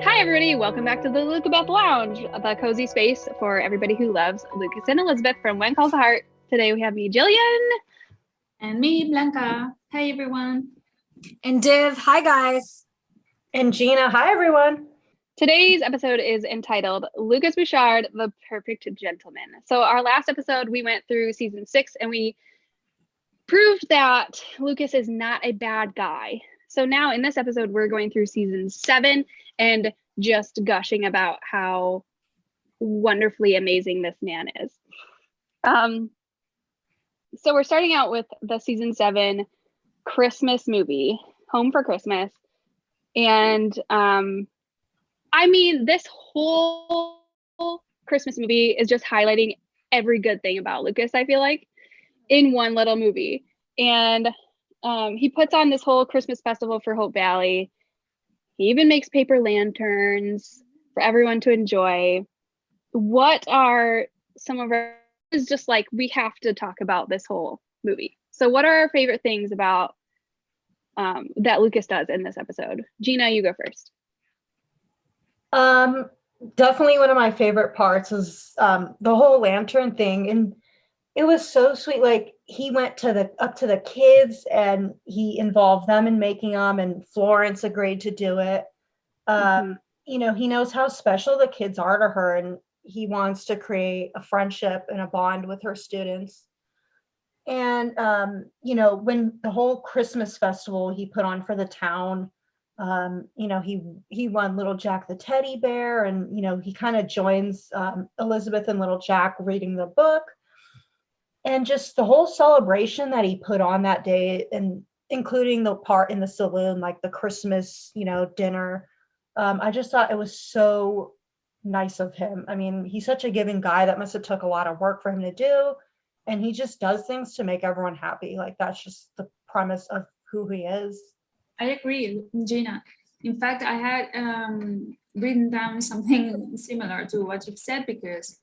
Hi, everybody. Welcome back to the Lucabeth Lounge, the cozy space for everybody who loves Lucas and Elizabeth from When Calls the Heart. Today we have me, Jillian. And me, Blanca. Hi, everyone. And Div. Hi, guys. And Gina. Hi, everyone. Today's episode is entitled Lucas Bouchard, the Perfect Gentleman. So our last episode, we went through season 6 and we proved that Lucas is not a bad guy. So now in this episode, we're going through season 7 and just gushing about how wonderfully amazing this man is. So we're starting out with the season 7 Christmas movie, Home for Christmas. And I mean, this whole Christmas movie is just highlighting every good thing about Lucas, I feel like, in one little movie. And he puts on this whole Christmas festival for Hope Valley. He even makes paper lanterns for everyone to enjoy. What are some of our, is just like, we have to talk about this whole movie. So what are our favorite things about that Lucas does in this episode? Gina, you go first. Definitely one of my favorite parts is the whole lantern thing. And it was so sweet. Like, he went up to the kids and he involved them in making them, and Florence agreed to do it. You know, he knows how special the kids are to her, and he wants to create a friendship and a bond with her students. And, you know, when the whole Christmas festival he put on for the town, you know, he won Little Jack the teddy bear, and, you know, he kind of joins Elizabeth and Little Jack reading the book. And just the whole celebration that he put on that day, and including the part in the saloon, like the Christmas, you know, dinner. I just thought it was so nice of him. I mean, he's such a giving guy. That must have took a lot of work for him to do. And he just does things to make everyone happy. Like, that's just the premise of who he is. I agree, Gina. In fact, I had written down something similar to what you've said, because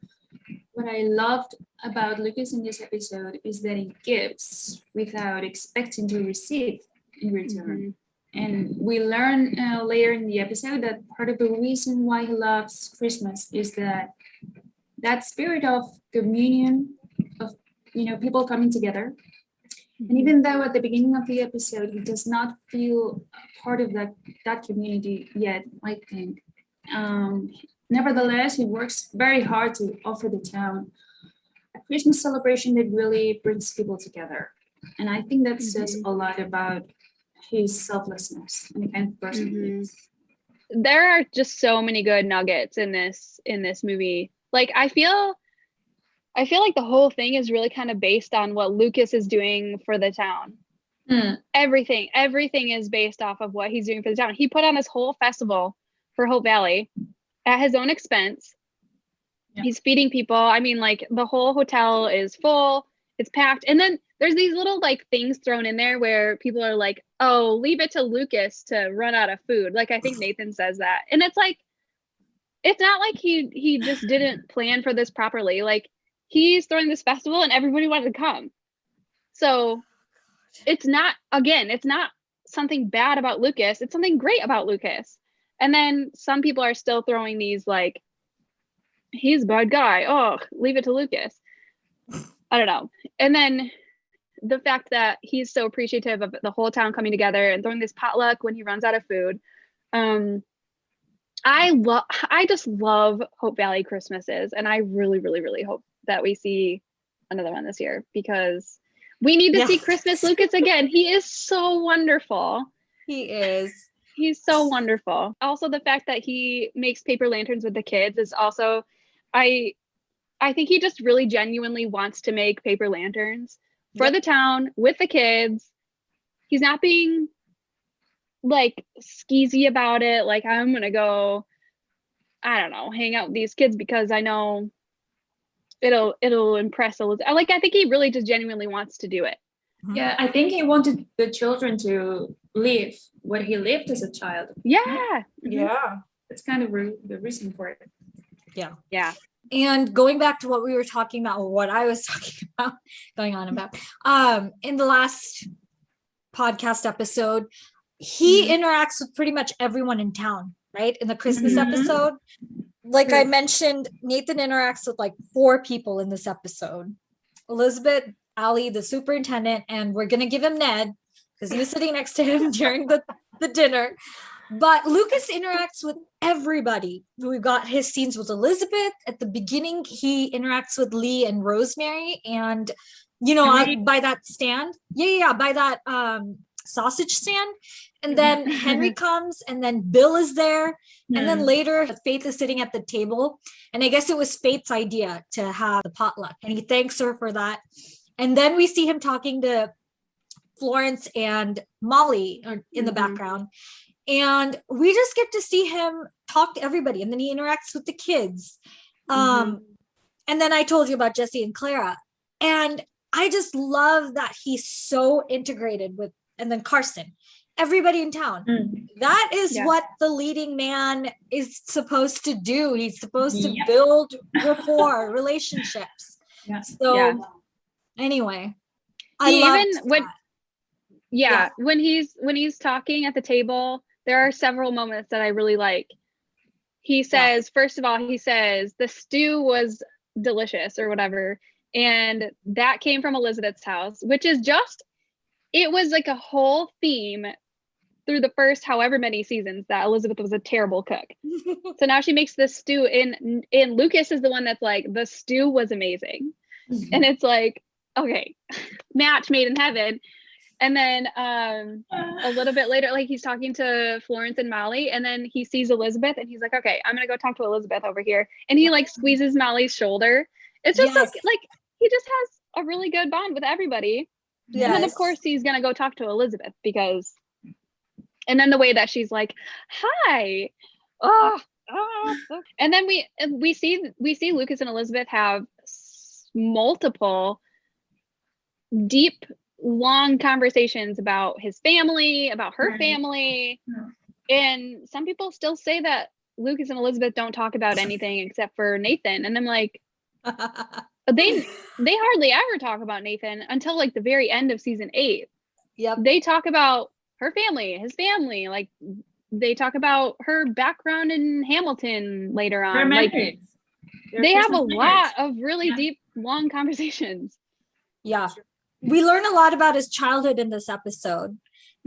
what I loved about Lucas in this episode is that he gives without expecting to receive in return. And we learn later in the episode that part of the reason why he loves Christmas is that spirit of communion, of, you know, people coming together. And even though at the beginning of the episode he does not feel part of that community yet, I think, nevertheless, he works very hard to offer the town a Christmas celebration that really brings people together. And I think that says a lot about his selflessness and the kind of person he is. There are just so many good nuggets in this movie. Like, I feel like the whole thing is really kind of based on what Lucas is doing for the town. Everything is based off of what he's doing for the town. He put on this whole festival for Hope Valley at his own expense. Yeah. He's feeding people. I mean, like, the whole hotel is full, it's packed. And then there's these little, like, things thrown in there where people are like, oh, leave it to Lucas to run out of food. Like, I think Nathan says that. And it's like, it's not like he just didn't plan for this properly. Like, he's throwing this festival and everybody wanted to come. So it's not something bad about Lucas. It's something great about Lucas. And then some people are still throwing these, like, he's a bad guy. Oh, leave it to Lucas. I don't know. And then the fact that he's so appreciative of the whole town coming together and throwing this potluck when he runs out of food. I just love Hope Valley Christmases. And I really, really, really hope that we see another one this year, because we need to see Christmas Lucas again. He is so wonderful. He is. He's so wonderful. Also, the fact that he makes paper lanterns with the kids is also, I think he just really genuinely wants to make paper lanterns for the town with the kids. He's not being, like, skeezy about it. Like, I'm going to go, I don't know, hang out with these kids because I know it'll impress Elizabeth. Like, I think he really just genuinely wants to do it. Yeah, I think he wanted the children to live what he lived as a child. Yeah. Yeah. That's kind of the reason for it. Yeah. Yeah. And going back to what we were talking about, or what I was talking about, going on about, in the last podcast episode, he interacts with pretty much everyone in town, right? In the Christmas episode, like I mentioned, Nathan interacts with like 4 people in this episode. Elizabeth, Allie, the superintendent, and we're gonna give him Ned because he was sitting next to him during the dinner. But Lucas interacts with everybody. We've got his scenes with Elizabeth. At the beginning, he interacts with Lee and Rosemary. And, by that stand. Yeah, by that sausage stand. And then Henry comes, and then Bill is there. And then later, Faith is sitting at the table. And I guess it was Faith's idea to have the potluck. And he thanks her for that. And then we see him talking to Florence and Molly in the background. And we just get to see him talk to everybody. And then he interacts with the kids. And then I told you about Jesse and Clara. And I just love that he's so integrated with, and then Carson, everybody in town. That is what the leading man is supposed to do. He's supposed to build rapport, relationships. So anyway, when he's talking at the table, there are several moments that I really like. He says, first of all, the stew was delicious or whatever. And that came from Elizabeth's house, which is it was like a whole theme through the first however many seasons that Elizabeth was a terrible cook. So now she makes this stew and Lucas is the one that's like, the stew was amazing. And it's like, okay, match made in heaven. And then a little bit later, like he's talking to Florence and Molly, and then he sees Elizabeth and he's like, okay, I'm gonna go talk to Elizabeth over here. And he like squeezes Molly's shoulder. It's just like he just has a really good bond with everybody. And then of course he's gonna go talk to Elizabeth and then the way that she's like, hi. And then we see Lucas and Elizabeth have multiple deep, long conversations about his family, about her family. And some people still say that Lucas and Elizabeth don't talk about anything except for Nathan. And I'm like, they hardly ever talk about Nathan until like the very end of season 8. They talk about her family, his family, like they talk about her background in Hamilton later on. Like they have a lot of really deep, long conversations. We learn a lot about his childhood in this episode.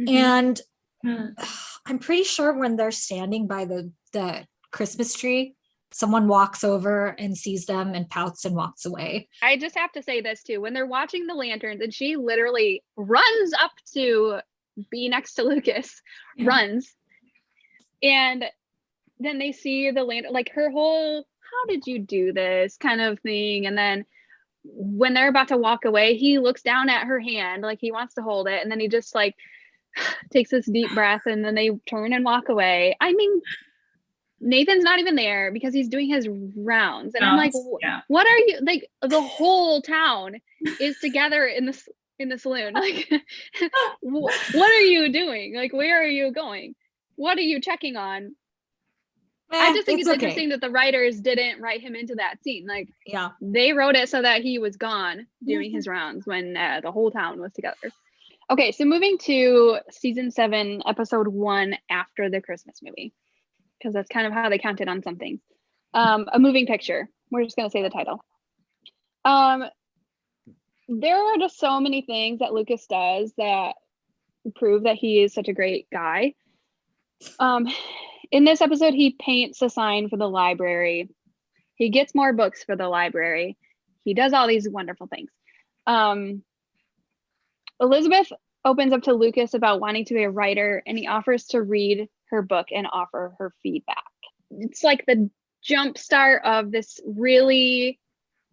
And I'm pretty sure when they're standing by the Christmas tree, someone walks over and sees them and pouts and walks away. I just have to say this too. When they're watching the lanterns and she literally runs up to be next to Lucas, runs. And then they see the lantern, like her whole, how did you do this kind of thing. And then when they're about to walk away, he looks down at her hand, like he wants to hold it. And then he just like takes this deep breath and then they turn and walk away. I mean, Nathan's not even there because he's doing his rounds. And I'm like, what are you, like the whole town is together in the saloon. Like, what are you doing? Like, where are you going? What are you checking on? I just think it's interesting that the writers didn't write him into that scene. Like, they wrote it so that he was gone doing his rounds when the whole town was together. Okay, so moving to season 7, episode 1, after the Christmas movie, because that's kind of how they counted on something. A moving picture. We're just gonna say the title. There are just so many things that Lucas does that prove that he is such a great guy. In this episode, he paints a sign for the library. He gets more books for the library. He does all these wonderful things. Elizabeth opens up to Lucas about wanting to be a writer, and he offers to read her book and offer her feedback. It's like the jump start of this really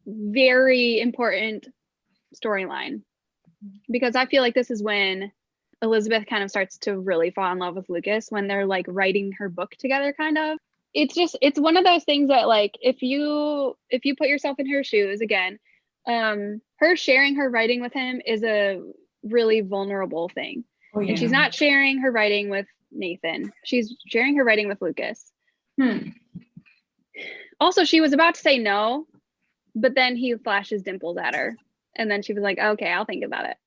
very important storyline, because I feel like this is when Elizabeth kind of starts to really fall in love with Lucas, when they're like writing her book together, kind of. It's one of those things that, like, if you put yourself in her shoes again, her sharing her writing with him is a really vulnerable thing. And she's not sharing her writing with Nathan, she's sharing her writing with Lucas. Also, she was about to say no, but then he flashes dimples at her. And then she was like, okay, I'll think about it.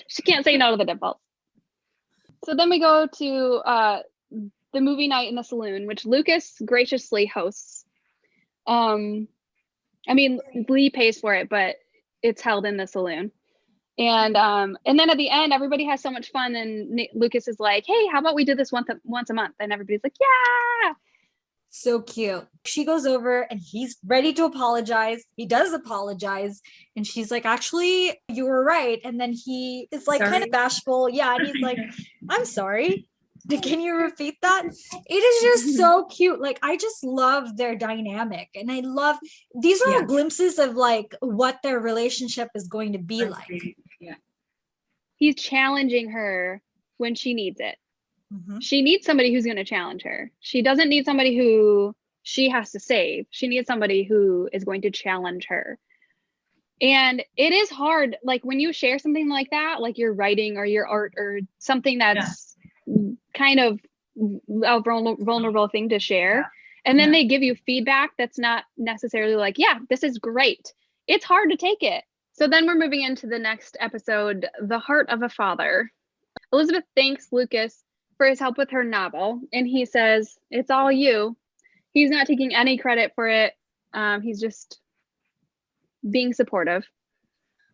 She can't say no to the dimples. So then we go to the movie night in the saloon, which Lucas graciously hosts. I mean, Lee pays for it, but it's held in the saloon. And then at the end, everybody has so much fun. And Lucas is like, hey, how about we do this once a month? And everybody's like, yeah. So cute. She goes over and he's ready to apologize. He does apologize. And she's like, actually, you were right. And then he is like kind of bashful. Yeah. And he's like, I'm sorry. Can you repeat that? It is just so cute. Like, I just love their dynamic. And I love, these are all glimpses of like what their relationship is going to be like. Yeah. He's challenging her when she needs it. Mm-hmm. She needs somebody who's going to challenge her. She doesn't need somebody who she has to save. She needs somebody who is going to challenge her. And it is hard, like when you share something like that, like your writing or your art or something that's kind of a vulnerable thing to share. And then they give you feedback that's not necessarily like, yeah, this is great. It's hard to take it. So then we're moving into the next episode, The Heart of a Father. Elizabeth thanks Lucas for his help with her novel. And he says, it's all you. He's not taking any credit for it. He's just being supportive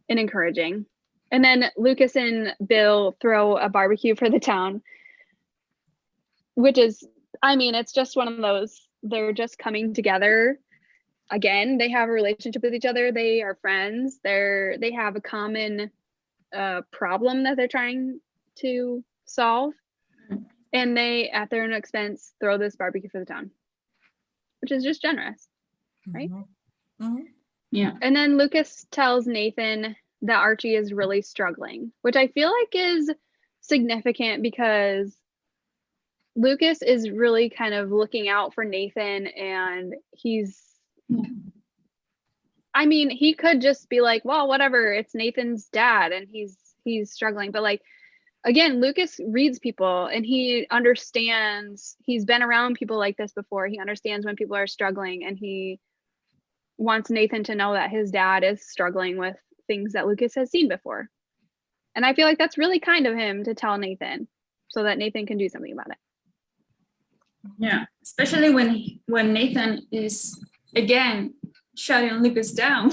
and encouraging. And then Lucas and Bill throw a barbecue for the town, which is, I mean, it's just one of those, they're just coming together. Again, they have a relationship with each other. They are friends. They have a common problem that they're trying to solve. And they, at their own expense, throw this barbecue for the town, which is just generous, right? Mm-hmm. Mm-hmm. Yeah. And then Lucas tells Nathan that Archie is really struggling, which I feel like is significant because Lucas is really kind of looking out for Nathan, and I mean, he could just be like, well, whatever, it's Nathan's dad and he's struggling. But like, again, Lucas reads people and he understands, he's been around people like this before. He understands when people are struggling, and he wants Nathan to know that his dad is struggling with things that Lucas has seen before. And I feel like that's really kind of him to tell Nathan so that Nathan can do something about it. Yeah, especially when Nathan is again shutting Lucas down.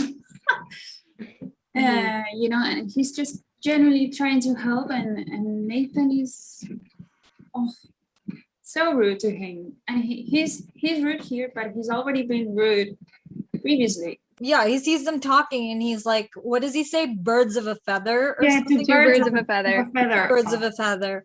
You know, and he's just genuinely trying to help, and Nathan is so rude to him. And he's rude here, but he's already been rude previously. Yeah, he sees them talking and he's like, what does he say? Birds of a feather? Or Yeah, something? Two birds of a feather. Birds of a feather.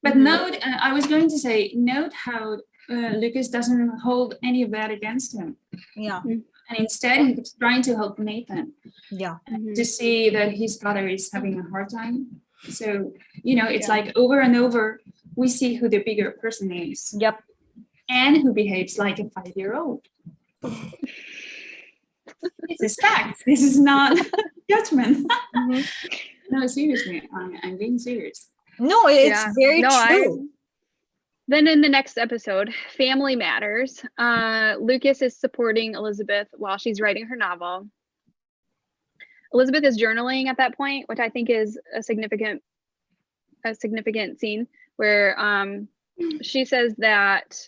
But note, I was going to say, note how Lucas doesn't hold any of that against him. Yeah. And instead, he's trying to help Nathan. Yeah. To see that his father is having a hard time. So, you know, it's like over and over, we see who the bigger person is. Yep. And who behaves like a 5-year-old. It's a fact. This is not judgment. No, seriously, I'm being serious. No, it's very true. Then in the next episode, Family Matters, Lucas is supporting Elizabeth while she's writing her novel. Elizabeth is journaling at that point, which I think is a significant scene where she says that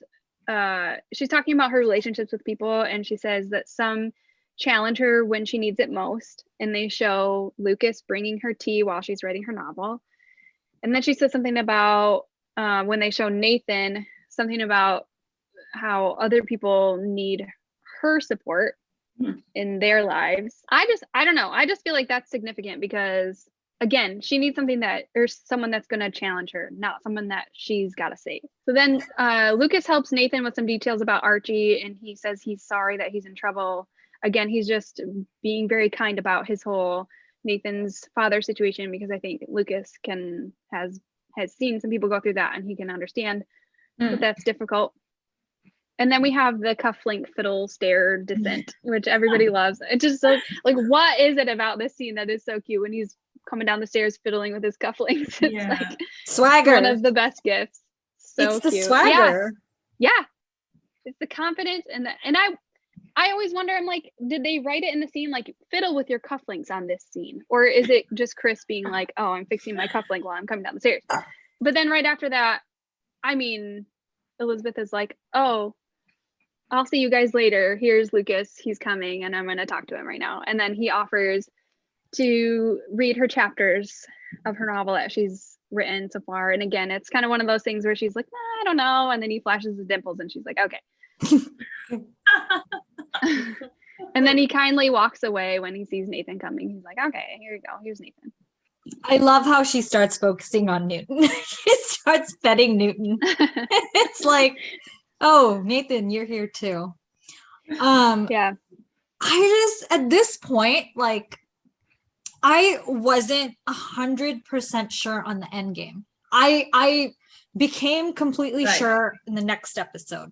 she's talking about her relationships with people, and she says that some challenge her when she needs it most, and they show Lucas bringing her tea while she's writing her novel. And then she says something about when they show Nathan, something about how other people need her support in their lives. I don't know. I just feel like that's significant because, again, she needs something or someone that's going to challenge her, not someone that she's got to save. So then Lucas helps Nathan with some details about Archie, and he says he's sorry that he's in trouble. Again, he's just being very kind about his whole Nathan's father situation, because I think Lucas has seen some people go through that, and he can understand that that's difficult. And then we have the cufflink fiddle stair descent, which everybody loves. It's just so, like, what is it about this scene that is so cute when he's coming down the stairs fiddling with his cufflinks? It's like swagger. One of the best gifts. So it's the cute. swagger. Yeah. it's the confidence and I always wonder, I'm like, did they write it in the scene like fiddle with your cufflinks on this scene? Or is it just Chris being like, oh, I'm fixing my cufflink while I'm coming down the stairs? But then right after that, I mean, Elizabeth is like, oh, I'll see you guys later. Here's Lucas. He's coming and I'm going to talk to him right now. And then he offers to read her chapters of her novel that she's written so far. And again, it's kind of one of those things where she's like, I don't know. And then he flashes the dimples and she's like, okay. And then he kindly walks away when he sees Nathan coming. He's like, okay, here you go. Here's Nathan. I love how she starts focusing on Newton. She starts petting Newton. It's like, oh, Nathan, you're here too. Yeah. I just, at this point, like, I wasn't 100% sure on the end game. I became completely sure in the next episode.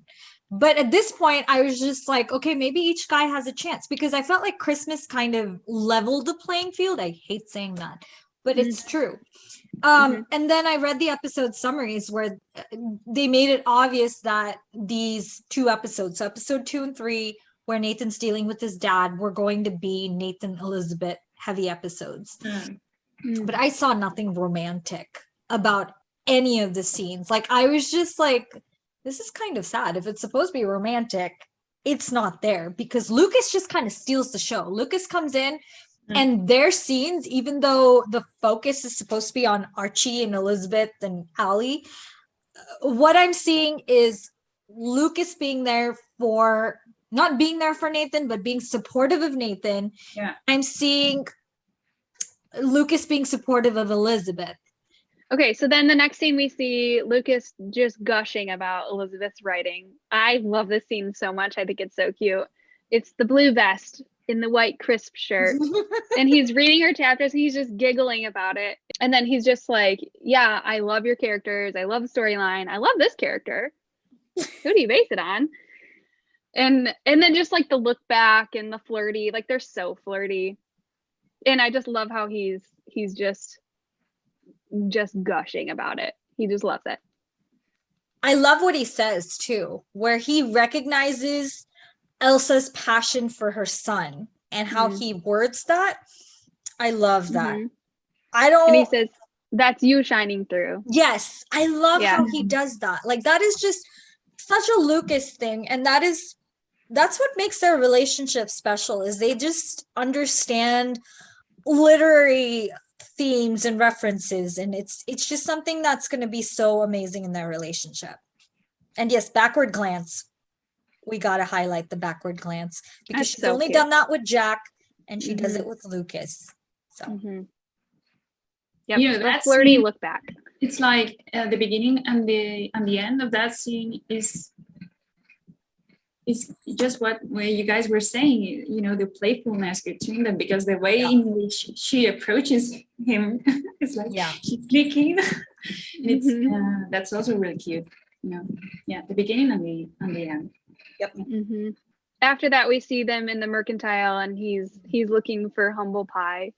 But at this point, I was just like, okay, maybe each guy has a chance, because I felt like Christmas kind of leveled the playing field. I hate saying that, but it's true. And then I read the episode summaries where they made it obvious that these two episodes, so episode 2 and 3, where Nathan's dealing with his dad, were going to be Nathan Elizabeth heavy episodes. But I saw nothing romantic about any of the scenes. Like, I was just like, this is kind of sad. If it's supposed to be romantic, it's not there, because Lucas just kind of steals the show. Lucas comes in and their scenes, even though the focus is supposed to be on Archie and Elizabeth and Allie, what I'm seeing is Lucas being there for, not being there for Nathan, but being supportive of Nathan. Yeah. I'm seeing Lucas being supportive of Elizabeth. Okay, so then the next scene we see Lucas just gushing about Elizabeth's writing. I love this scene so much. I think it's so cute. It's the blue vest in the white crisp shirt. And he's reading her chapters. And he's just giggling about it. And then he's just like, yeah, I love your characters. I love the storyline. I love this character. Who do you base it on? And then just like the look back and the flirty, like they're so flirty. And I just love how he's just gushing about it. He just loves it. I love what he says too, where he recognizes Elsa's passion for her son and how he words that. I love that. And he says, that's you shining through. Yes, I love how he does that. Like, that is just such a Lucas thing. And that's what makes their relationship special, is they just understand literary themes and references, and it's just something that's going to be so amazing in their relationship. And yes, backward glance, we got to highlight the backward glance, because That's she's so only cute. done that with Jack, and she does it with Lucas. So Yep, You know, the that flirty scene- look back. It's like the beginning and the end of that scene is just what you guys were saying, you know, the playfulness between them, because the way in which she approaches him is like she's clicking. It's that's also really cute, you know. Yeah, the beginning and the end. Yep. After that, we see them in the mercantile, and he's looking for humble pie,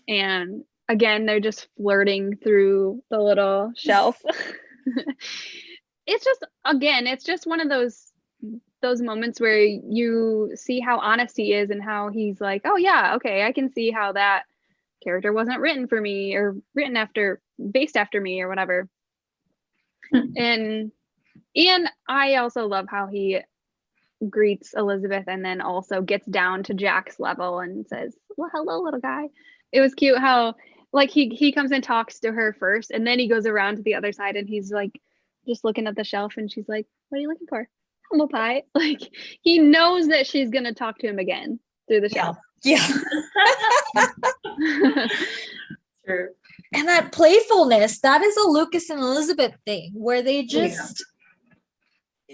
and again they're just flirting through the little shelf. It's just one of those moments where you see how honest he is, and how he's like, oh yeah, okay, I can see how that character wasn't written for me, or based after me, or whatever. And I also love how he greets Elizabeth and then also gets down to Jack's level and says, well, hello, little guy. It was cute how like he comes and talks to her first, and then he goes around to the other side and he's like just looking at the shelf, and she's like, what are you looking for? Humble pie. Like, he knows that she's gonna talk to him again through the shelf. Sure. And that playfulness, that is a Lucas and Elizabeth thing, where they just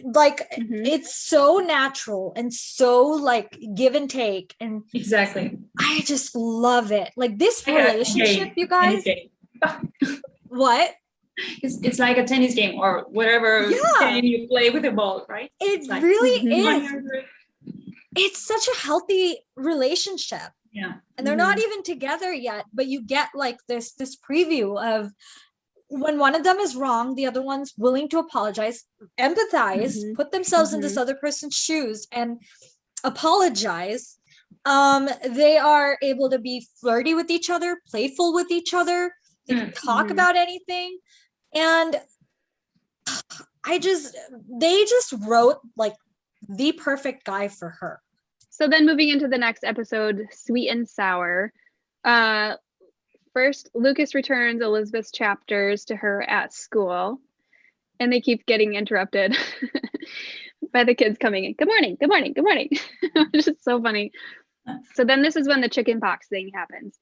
like it's so natural and so like give and take, and Exactly. I just love it. Like, this relationship, you guys. What? It's like a tennis game or whatever game you play with the ball, right? It like, really is. It's such a healthy relationship. Yeah. And they're not even together yet, but you get like this preview of when one of them is wrong, the other one's willing to apologize, empathize, put themselves in this other person's shoes and apologize. They are able to be flirty with each other, playful with each other. They can talk about anything. And they just wrote like the perfect guy for her. So then moving into the next episode, Sweet and Sour. First, Lucas returns Elizabeth's chapters to her at school, and they keep getting interrupted by the kids coming in. Good morning, good morning, good morning. It's just so funny. So then this is when the chicken pox thing happens.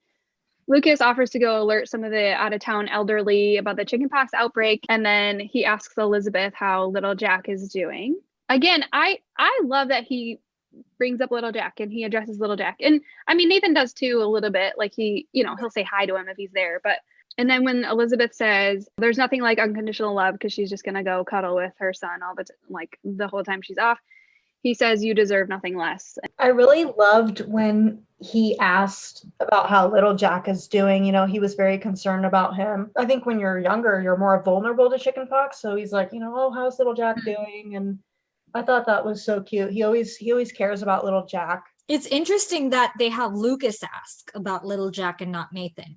Lucas offers to go alert some of the out-of-town elderly about the chickenpox outbreak, and then he asks Elizabeth how little Jack is doing. Again, I love that he brings up little Jack and he addresses little Jack. And I mean, Nathan does too a little bit. Like he'll say hi to him if he's there. And then when Elizabeth says there's nothing like unconditional love because she's just gonna go cuddle with her son the whole time she's off, he says you deserve nothing less. I really loved when he asked about how little Jack is doing. He was very concerned about him. I think when you're younger, you're more vulnerable to chickenpox. So he's like, oh, how's little Jack doing? And I thought that was so cute. He always cares about little Jack. It's interesting that they have Lucas ask about little Jack and not Nathan.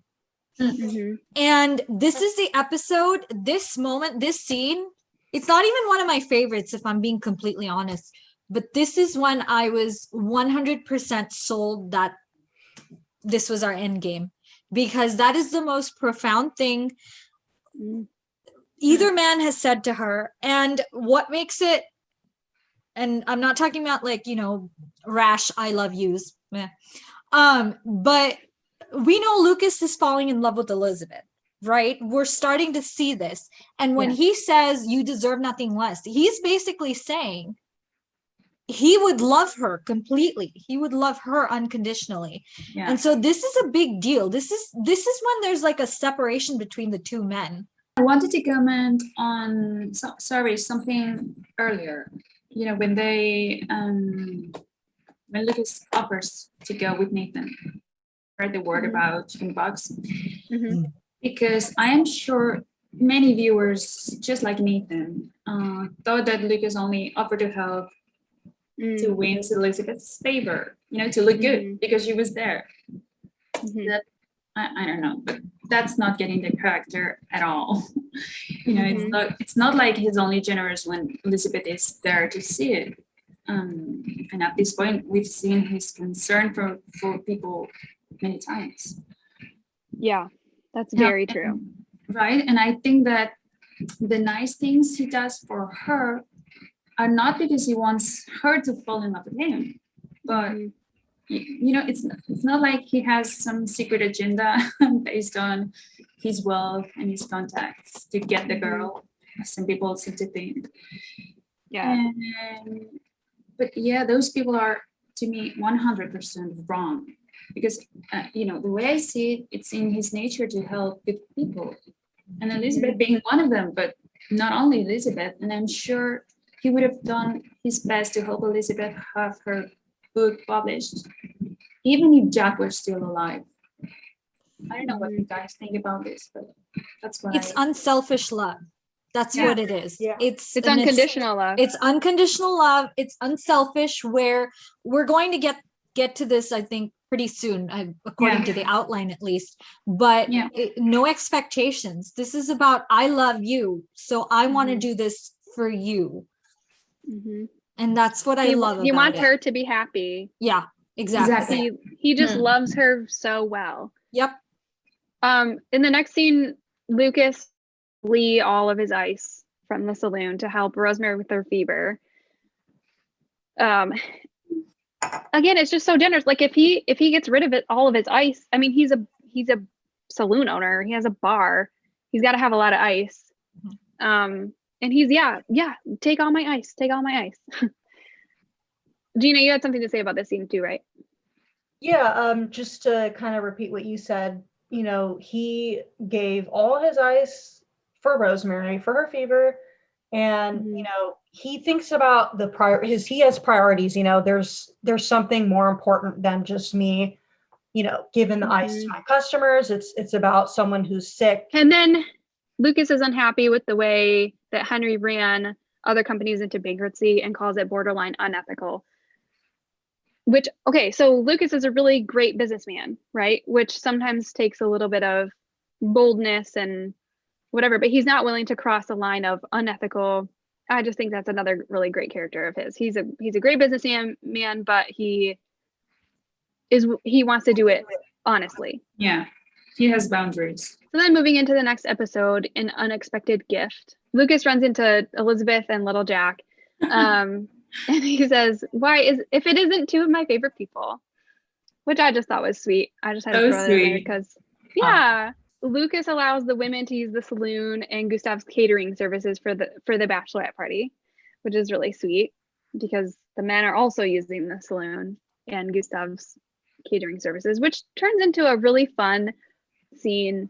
And this is the episode, this moment, this scene, it's not even one of my favorites if I'm being completely honest. But this is when I was 100% sold that this was our end game, because that is the most profound thing either man has said to her. And what makes it, and I'm not talking about rash I love yous, but we know Lucas is falling in love with Elizabeth, right? We're starting to see this. And when he says you deserve nothing less, he's basically saying he would love her completely. He would love her unconditionally. Yeah. And so this is a big deal. This is when there's like a separation between the two men. I wanted to comment on something earlier. When when Lucas offers to go with Nathan, heard the word about chickenpox, because I am sure many viewers, just like Nathan, thought that Lucas only offered to help to win Elizabeth's favor, to look good because she was there. That, I don't know, but that's not getting the character at all. It's not like he's only generous when Elizabeth is there to see it. And at this point, we've seen his concern for people many times. Yeah, that's very true. Right, and I think that the nice things he does for her are not because he wants her to fall in love with him, but it's not like he has some secret agenda based on his wealth and his contacts to get the girl, as some people seem to think. Yeah. But those people are, to me, 100% wrong, because the way I see it, it's in his nature to help good people, and Elizabeth being one of them. But not only Elizabeth, and I'm sure he would have done his best to help Elizabeth have her book published, even if Jack were still alive. I don't know what you guys think about this, but that's what it's unselfish love. That's what it is. Yeah. It's unconditional love. It's unconditional love. It's unselfish, where we're going to get to this, I think, pretty soon, according to the outline at least. But no expectations. This is about, I love you, so I want to do this for you. And that's what I love about it. You want her to be happy. Yeah, exactly. He just loves her so well. Yep. In the next scene, Lucas Lee all of his ice from the saloon to help Rosemary with her fever. Again, it's just so generous. Like if he gets rid of all of his ice, I mean, he's a saloon owner. He has a bar. He's got to have a lot of ice. And he's take all my ice. Gina, you had something to say about this scene too, right? Yeah, just to kind of repeat what you said, he gave all his ice for Rosemary for her fever, and he thinks about he has priorities. There's something more important than just me, giving the ice to my customers. It's about someone who's sick. And then Lucas is unhappy with the way that Henry ran other companies into bankruptcy and calls it borderline unethical. Which, okay, so Lucas is a really great businessman, right? Which sometimes takes a little bit of boldness and whatever, but he's not willing to cross the line of unethical. I just think that's another really great character of his. He's a great businessman, but he wants to do it honestly. Yeah, he has boundaries. So then moving into the next episode, An Unexpected Gift. Lucas runs into Elizabeth and little Jack. And he says, if it isn't two of my favorite people, which I just thought was sweet. I just had to throw that in there because, yeah, Lucas allows the women to use the saloon and Gustav's catering services for the bachelorette party, which is really sweet because the men are also using the saloon and Gustav's catering services, which turns into a really fun scene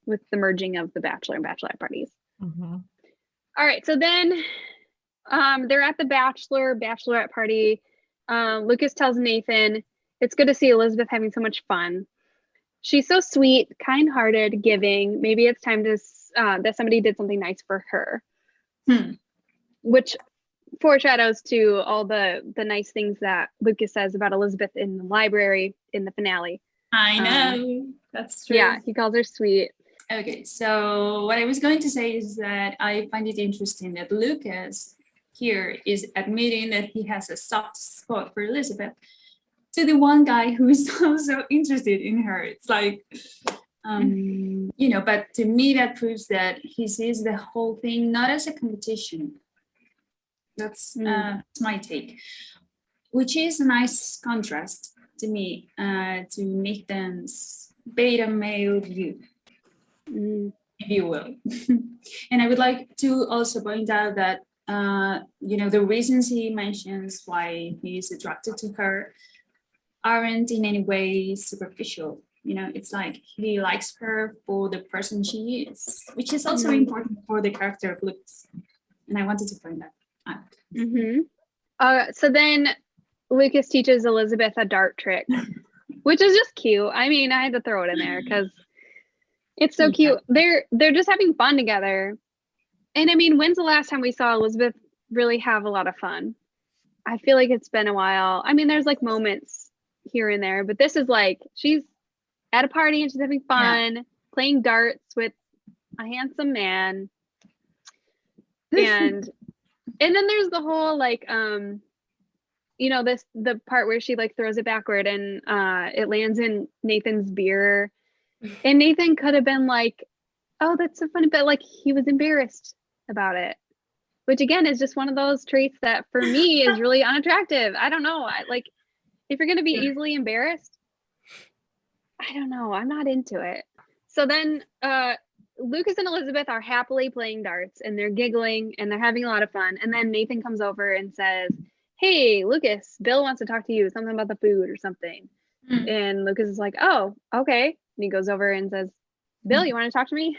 with the merging of the bachelor and bachelorette parties. Mm-hmm. All right, so then they're at the bachelorette party. Lucas tells Nathan, it's good to see Elizabeth having so much fun. She's so sweet, kind-hearted, giving. Maybe it's time to that somebody did something nice for her. Which foreshadows to all the nice things that Lucas says about Elizabeth in the library in the finale. I know, that's true. Yeah, he calls her sweet. Okay, so what I was going to say is that I find it interesting that Lucas here is admitting that he has a soft spot for Elizabeth to the one guy who is also interested in her. It's like, but to me that proves that he sees the whole thing not as a competition. That's my take, which is a nice contrast to me to Nathan's beta male view, if you will. And I would like to also point out that the reasons he mentions why he is attracted to her aren't in any way superficial. It's like he likes her for the person she is, which is also important for the character of Lucas. And I wanted to point that out. So then Lucas teaches Elizabeth a dart trick, which is just cute. I mean, I had to throw it in there because it's so cute. They're just having fun together. And I mean, when's the last time we saw Elizabeth really have a lot of fun? I feel like it's been a while. I mean, there's like moments here and there, but this is like she's at a party and she's having fun, playing darts with a handsome man. And then there's the whole like the part where she like throws it backward and it lands in Nathan's beer. And Nathan could have been like, oh, that's so funny, but like he was embarrassed about it, which again is just one of those traits that for me is really unattractive. I don't know. If you're going to be easily embarrassed, I don't know. I'm not into it. So then Lucas and Elizabeth are happily playing darts and they're giggling and they're having a lot of fun. And then Nathan comes over and says, hey, Lucas, Bill wants to talk to you, something about the food or something. And Lucas is like, oh, okay. And he goes over and says, Bill, you want to talk to me?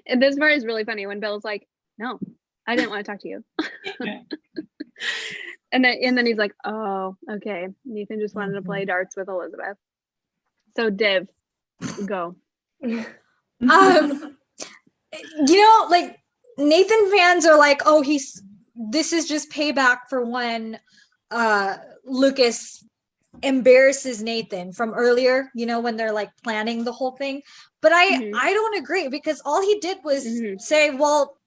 And this part is really funny when Bill's like, no, I didn't want to talk to you. And then he's like, oh, okay. Nathan just wanted to play darts with Elizabeth. So Div, go. Like Nathan fans are like, oh, this is just payback for when Lucas embarrasses Nathan from earlier, when they're like planning the whole thing. But I don't agree because all he did was say, well,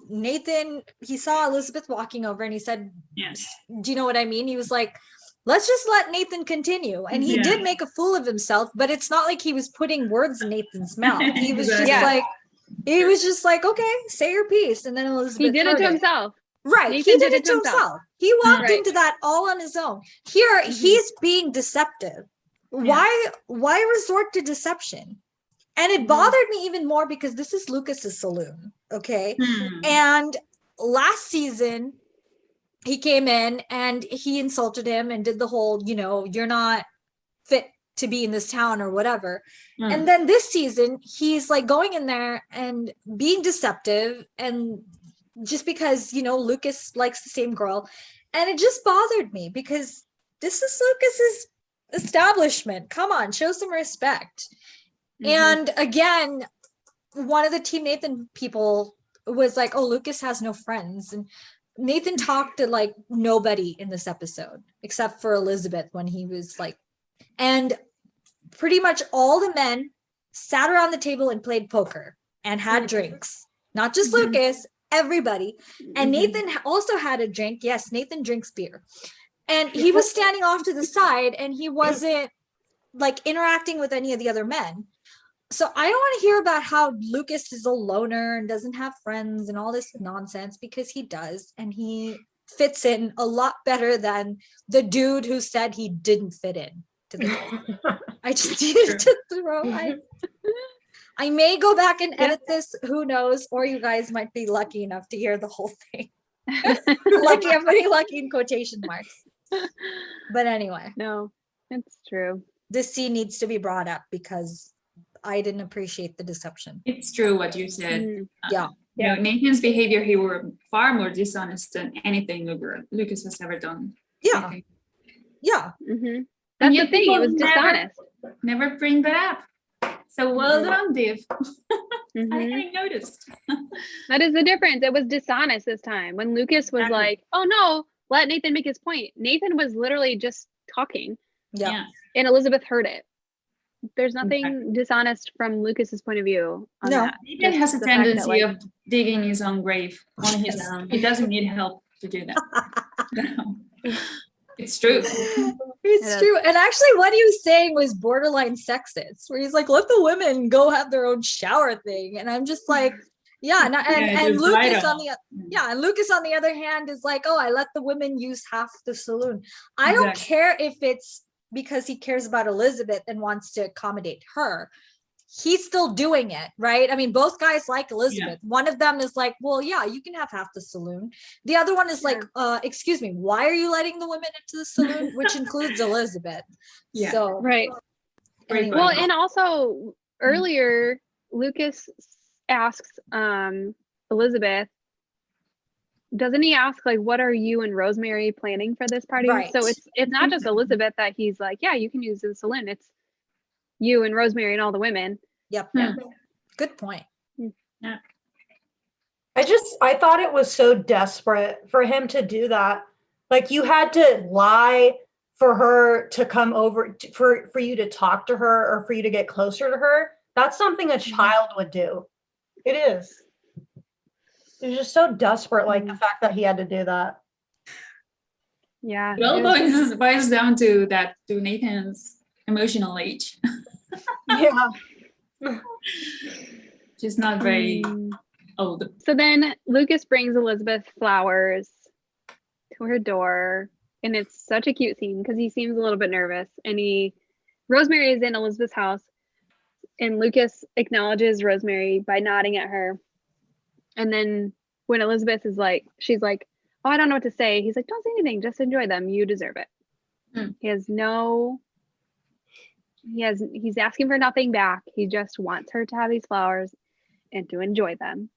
Nathan, he saw Elizabeth walking over and he said, yes. Do you know what I mean? He was like, let's just let Nathan continue. And he did make a fool of himself, but it's not like he was putting words in Nathan's mouth. He was just like, okay, say your piece. And then Elizabeth he did it to himself. Right. Nathan he did it to himself. He walked into that all on his own. Here, he's being deceptive. Why resort to deception? And it bothered me even more because this is Lucas's saloon. Okay. And last season, he came in and he insulted him and did the whole, you're not fit to be in this town or whatever. And then this season, he's like going in there and being deceptive, and just because, Lucas likes the same girl. And it just bothered me because this is Lucas's establishment. Come on, show some respect. And again, one of the Team Nathan people was like, oh, Lucas has no friends. And Nathan talked to like nobody in this episode except for Elizabeth when he was like, and pretty much all the men sat around the table and played poker and had drinks. Not just Lucas, everybody. And Nathan also had a drink. Yes, Nathan drinks beer. And he was standing off to the side and he wasn't like interacting with any of the other men. So I don't want to hear about how Lucas is a loner and doesn't have friends and all this nonsense, because he does. And he fits in a lot better than the dude who said he didn't fit in to the game. I just needed to throw. I may go back and edit this, who knows, or you guys might be lucky enough to hear the whole thing. Lucky, I'm putting lucky in quotation marks. But anyway. No, it's true. This scene needs to be brought up because I didn't appreciate the deception. It's true what you said. Yeah. You know, Nathan's behavior, he were far more dishonest than anything Lucas has ever done. Yeah. Yeah. That's the thing, it was dishonest. Never bring that up. So well done, Div. I hadn't noticed. That is the difference. It was dishonest this time. When Lucas was like, oh no, let Nathan make his point. Nathan was literally just talking. Yeah. And Elizabeth heard it. There's nothing dishonest from Lucas's point of view on that. Nathan has a tendency of digging his own grave on his own. He doesn't need help to do that. It's true. It's true. And actually what he was saying was borderline sexist, where he's like, let the women go have their own shower thing. And I'm just like, yeah. And Lucas and Lucas on the other hand is like, oh, I let the women use half the saloon. I don't care if it's because he cares about Elizabeth and wants to accommodate her. He's still doing it, right? I mean, both guys like Elizabeth. One of them is like, well, yeah, you can have half the saloon. The other one is like, excuse me, why are you letting the women into the saloon? Which includes Elizabeth. Yeah. So, right. Anyway. Well, and also earlier, Lucas asks Elizabeth, doesn't he ask like, what are you and Rosemary planning for this party? Right. So it's not just Elizabeth that he's like, yeah, you can use the saloon. It's you and Rosemary and all the women. Yep. Good point. Yeah. I thought it was so desperate for him to do that. Like, you had to lie for her to come over, for you to talk to her or for you to get closer to her. That's something a child would do. It is. It's just so desperate, like the fact that he had to do that. Yeah. It all boils down to Nathan's emotional age. Yeah. She's not very old. So then Lucas brings Elizabeth flowers to her door, and it's such a cute scene because he seems a little bit nervous. And Rosemary is in Elizabeth's house, and Lucas acknowledges Rosemary by nodding at her. And then when Elizabeth is like, she's like, oh, I don't know what to say. He's like, don't say anything, just enjoy them. You deserve it. He's asking for nothing back. He just wants her to have these flowers and to enjoy them.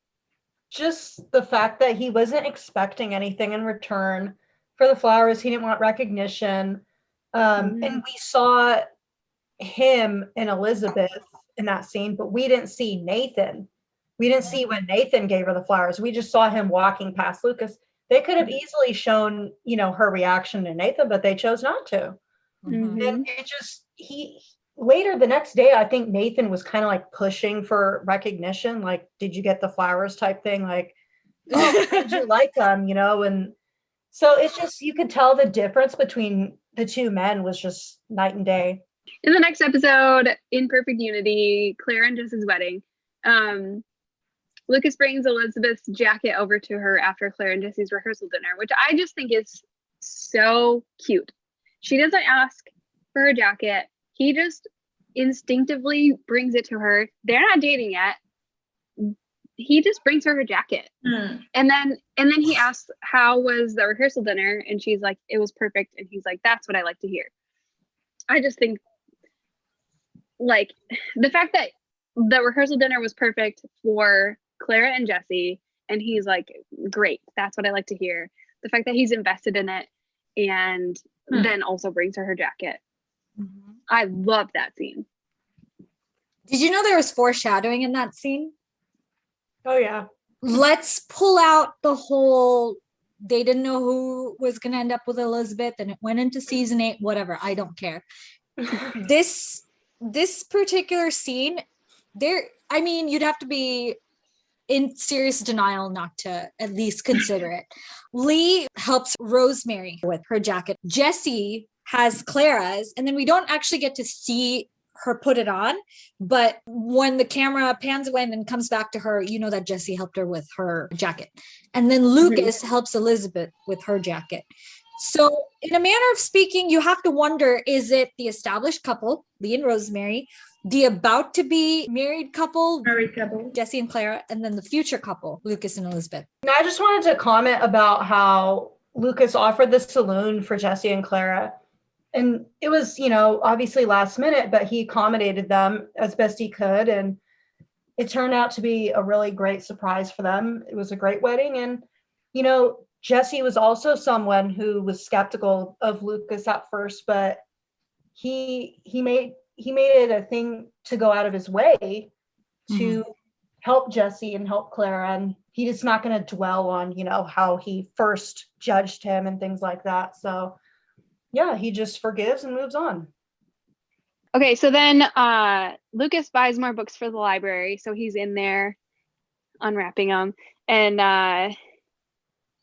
Just the fact that he wasn't expecting anything in return for the flowers. He didn't want recognition. And we saw him and Elizabeth in that scene, but we didn't see Nathan. We didn't see when Nathan gave her the flowers. We just saw him walking past Lucas. They could have easily shown, her reaction to Nathan, but they chose not to. And it just, later the next day, I think Nathan was kind of like pushing for recognition. Like, did you get the flowers type thing? Like, oh, did you like them? And so it's just, you could tell the difference between the two men was just night and day. In the next episode, in perfect unity, Claire and Jess's wedding, Lucas brings Elizabeth's jacket over to her after Claire and Jesse's rehearsal dinner, which I just think is so cute. She doesn't ask for her jacket. He just instinctively brings it to her. They're not dating yet. He just brings her jacket. And then he asks, how was the rehearsal dinner? And she's like, it was perfect. And he's like, that's what I like to hear. I just think, like, the fact that the rehearsal dinner was perfect for Clara and Jesse, and he's like, great, that's what I like to hear. The fact that he's invested in it and then also brings her jacket. I love that scene. Did you know there was foreshadowing in that scene? Oh yeah. Let's pull out the whole, they didn't know who was going to end up with Elizabeth and it went into season 8, whatever. I don't care. This particular scene, I mean, you'd have to be in serious denial not to at least consider it. Lee helps Rosemary with her jacket. Jessie has Clara's, and then we don't actually get to see her put it on, but when the camera pans away and then comes back to her, you know that Jessie helped her with her jacket. And then Lucas helps Elizabeth with her jacket. So in a manner of speaking, you have to wonder, is it the established couple, Lee and Rosemary, the about to be married couple, Jessie and Clara, and then the future couple, Lucas and Elizabeth? And I just wanted to comment about how Lucas offered the saloon for Jessie and Clara. And it was, obviously last minute, but he accommodated them as best he could. And it turned out to be a really great surprise for them. It was a great wedding. And, Jessie was also someone who was skeptical of Lucas at first, but he made it a thing to go out of his way to help Jessie and help Clara. And he's just not going to dwell on, how he first judged him and things like that. So yeah, he just forgives and moves on. Okay, so then Lucas buys more books for the library. So he's in there unwrapping them. And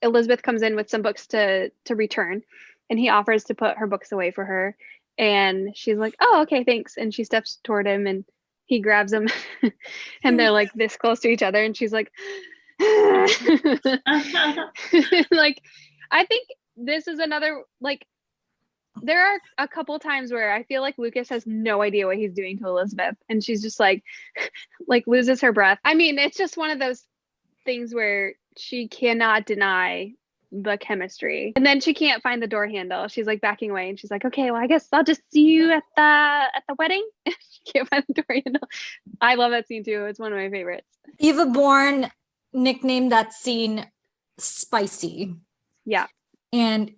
Elizabeth comes in with some books to return. And he offers to put her books away for her. And she's like, oh, okay, thanks. And she steps toward him and he grabs them. And they're like this close to each other. And she's like, like, I think this is another, like, there are a couple times where I feel like Lucas has no idea what he's doing to Elizabeth. And she's just like loses her breath. I mean, it's just one of those things where she cannot deny the chemistry. And then she can't find the door handle. She's like backing away and she's like, okay, well, I guess I'll just see you at the wedding. She can't find the door handle. I love that scene too. It's one of my favorites. Eva Bourne nicknamed that scene Spicy. Yeah. And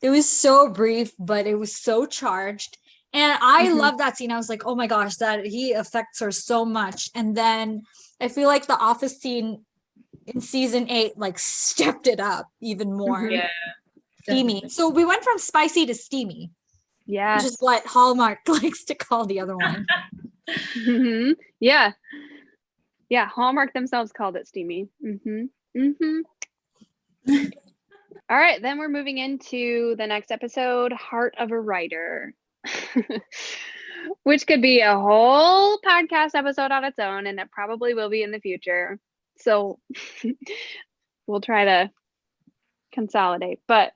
it was so brief, but it was so charged. And I love that scene. I was like, oh my gosh, that he affects her so much. And then I feel like the office scene in season 8 like stepped it up even more. Yeah. Steamy. So we went from spicy to steamy. Yeah. Which is what Hallmark likes to call the other one. Yeah. Yeah. Hallmark themselves called it steamy. All right, then we're moving into the next episode, Heart of a Writer, which could be a whole podcast episode on its own, and it probably will be in the future. So we'll try to consolidate. But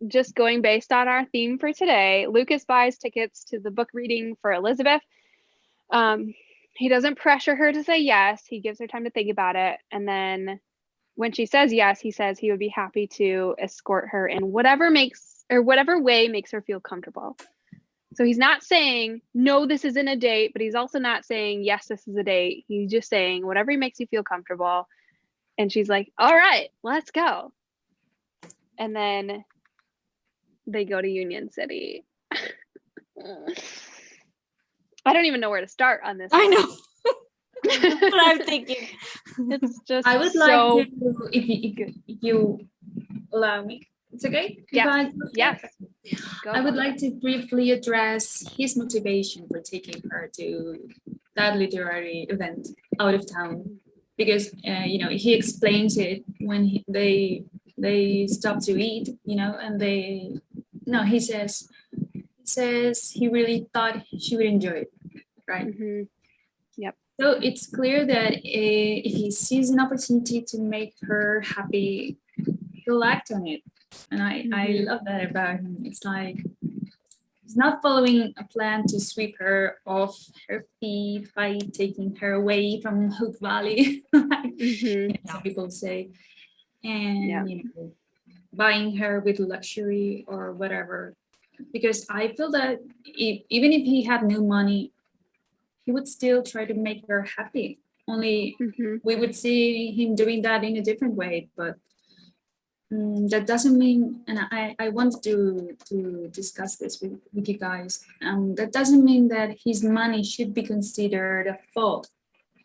just going based on our theme for today, Lucas buys tickets to the book reading for Elizabeth. He doesn't pressure her to say yes. He gives her time to think about it. And then when she says yes, he says he would be happy to escort her in whatever way makes her feel comfortable. So he's not saying, no, this isn't a date, but he's also not saying, yes, this is a date. He's just saying, whatever makes you feel comfortable. And she's like, all right, let's go. And then they go to Union City. I don't even know where to start on this. I know. That's what I'm thinking. It's just I would like to, if you allow me, it's okay? Yes. Yes. I would like to briefly address his motivation for taking her to that literary event out of town, because he explains it when they stop to eat, and he says he really thought she would enjoy it, right? Yep. So it's clear that if he sees an opportunity to make her happy, he'll act on it. And I love that about him. It's like he's not following a plan to sweep her off her feet by taking her away from Hope Valley, like some people say, and buying her with luxury or whatever. Because I feel that even if he had no money, he would still try to make her happy. Only we would see him doing that in a different way. But that doesn't mean, and I want to discuss this with you guys, that doesn't mean that his money should be considered a fault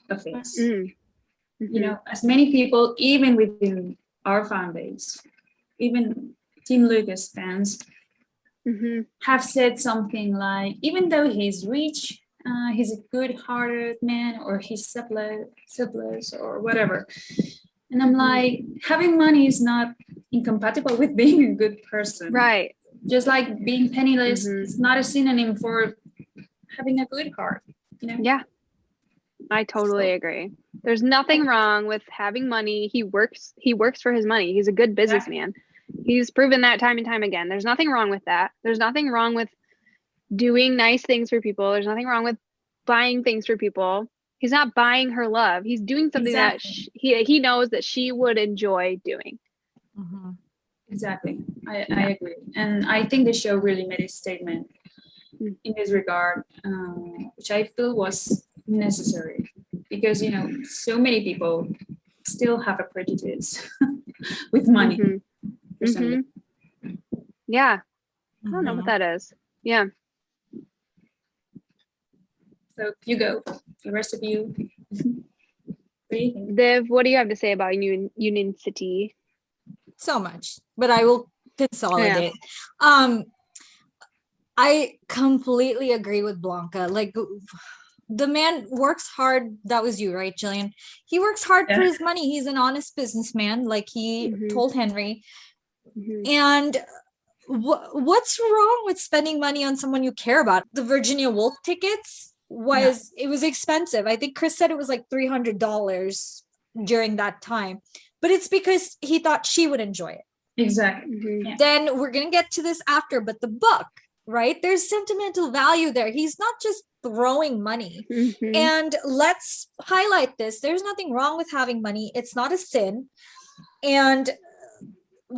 a face. Mm-hmm. You know, as many people, even within our fan base, even Team Lucas fans, Mm-hmm. have said something like, even though he's rich, he's a good-hearted man, or he's selfless or whatever. And I'm like, having money is not incompatible with being a good person. Right. Just like being penniless Mhm. is not a synonym for having a good heart, you know? Yeah, I totally agree. There's nothing wrong with having money. He works for his money. He's a good businessman. He's proven that time and time again. There's nothing wrong with that. There's nothing wrong with doing nice things for people. There's nothing wrong with buying things for people. He's not buying her love. He's doing something that he knows that she would enjoy doing. Exactly. I agree. And I think the show really made a statement in this regard, which I feel was necessary, because, you know, so many people still have a prejudice with money. For some reason. Yeah. I don't know what that is. Yeah. So you go. The rest of you. What do you think? Div, what do you have to say about Union City? So much, but I will consolidate. I completely agree with Blanca. Like, the man works hard. That was you, right, Jillian? He works hard for his money. He's an honest businessman, like he told Henry. And what's wrong with spending money on someone you care about? The Virginia Woolf tickets it was expensive. I think Chris said it was like $300 during that time, but it's because he thought she would enjoy it. Exactly. Then we're gonna get to this after, but the book, right? There's sentimental value there. He's not just throwing money. And let's highlight this. There's nothing wrong with having money. It's not a sin. And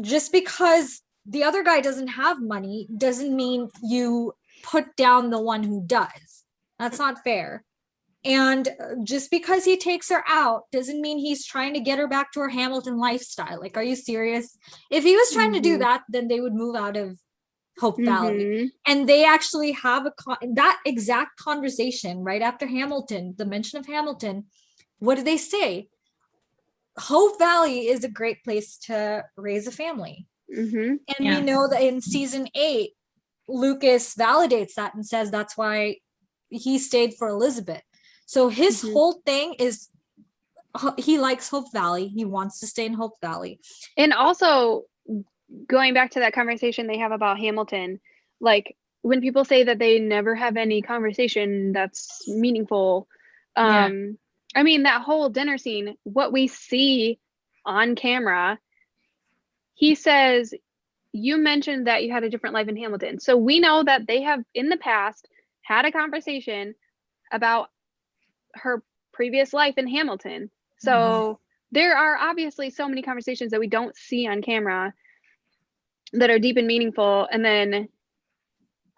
just because the other guy doesn't have money doesn't mean you put down the one who does. That's not fair. And just because he takes her out doesn't mean he's trying to get her back to her Hamilton lifestyle. Like, are you serious? If he was trying to do that, then they would move out of Hope Valley. And they actually have that exact conversation right after Hamilton, the mention of Hamilton. What do they say? Hope Valley is a great place to raise a family. And we know that in season 8, Lucas validates that and says that's why he stayed for Elizabeth. So his whole thing is he likes Hope Valley. He wants to stay in Hope Valley. And also, going back to that conversation they have about Hamilton, like when people say that they never have any conversation that's meaningful, I mean, that whole dinner scene, what we see on camera, he says, you mentioned that you had a different life in Hamilton. So we know that they have in the past had a conversation about her previous life in Hamilton. So there are obviously so many conversations that we don't see on camera that are deep and meaningful. And then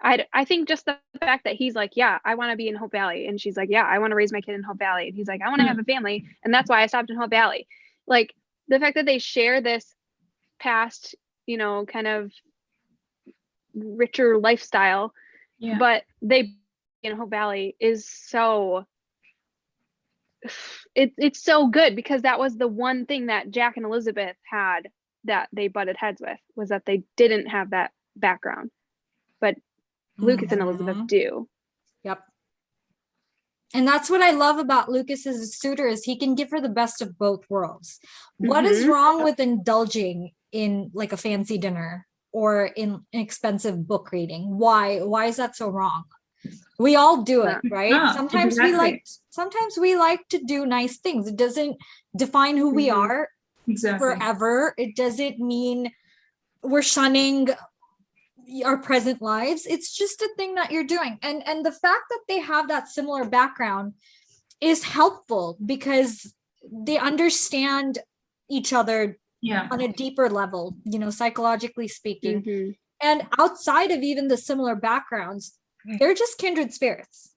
I think just the fact that he's like, yeah, I want to be in Hope Valley. And she's like, yeah, I want to raise my kid in Hope Valley. And he's like, I want to have a family. And that's why I stopped in Hope Valley. Like, the fact that they share this past, you know, kind of richer lifestyle, but they in Hope Valley is so, it's so good, because that was the one thing that Jack and Elizabeth had that they butted heads with, was that they didn't have that background, but Lucas and Elizabeth do. Yep. And that's what I love about Lucas as a suitor, is he can give her the best of both worlds. What is wrong with indulging in like a fancy dinner or in an expensive book reading? Why is that so wrong? We all do it, right? Sometimes we like to do nice things. It doesn't define who we are forever. It doesn't mean we're shunning our present lives. It's just a thing that you're doing. And the fact that they have that similar background is helpful, because they understand each other on a deeper level, you know, psychologically speaking. And outside of even the similar backgrounds, they're just kindred spirits.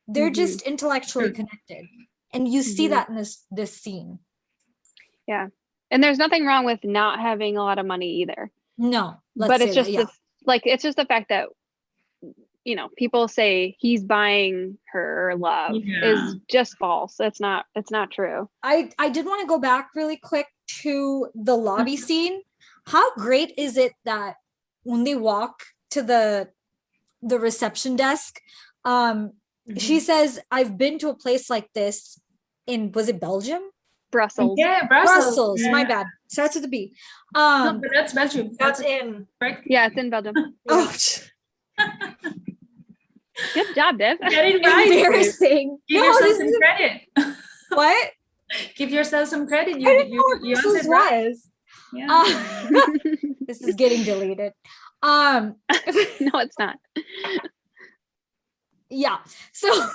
They're just intellectually connected. And you see that in this scene. Yeah. And there's nothing wrong with not having a lot of money either. No. But it's just it's just the fact that people say he's buying her love is just false. It's not true. I did want to go back really quick to the lobby scene. How great is it that when they walk to the reception desk, she says, I've been to a place like this was it Belgium? Brussels. Yeah, Brussels. Yeah. My bad. Starts with a B. No, but that's Belgium. That's in. Correct. Yeah, it's in Belgium. Oh, Good job, Div. Get it right. embarrassing. Give No, yourself this some is credit. what? Give yourself some credit. I didn't know what You Brussels answered right. was. Yeah. This is getting deleted. No, it's not. Yeah. So,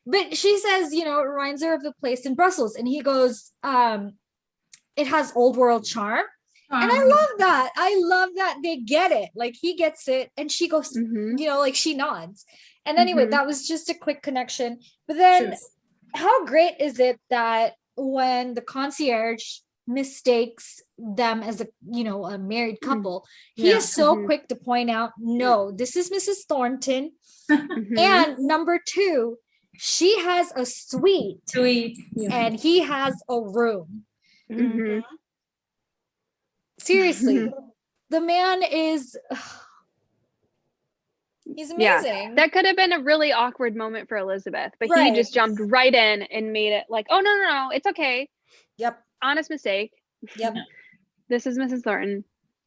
but she says, it reminds her of the place in Brussels, and he goes, it has old world charm. And I love that. I love that they get it. Like he gets it, and she goes, like she nods. And anyway, that was just a quick connection. But then, how great is it that when the concierge mistakes them as a married couple, he is so quick to point out, no, this is Mrs. Thornton. And number 2, she has a suite, and he has a room. Seriously, the man is he's amazing. Yeah, that could have been a really awkward moment for Elizabeth, but he just jumped right in and made it like, oh no, it's okay. Yep. Honest mistake. Yep. This is Mrs. Thornton.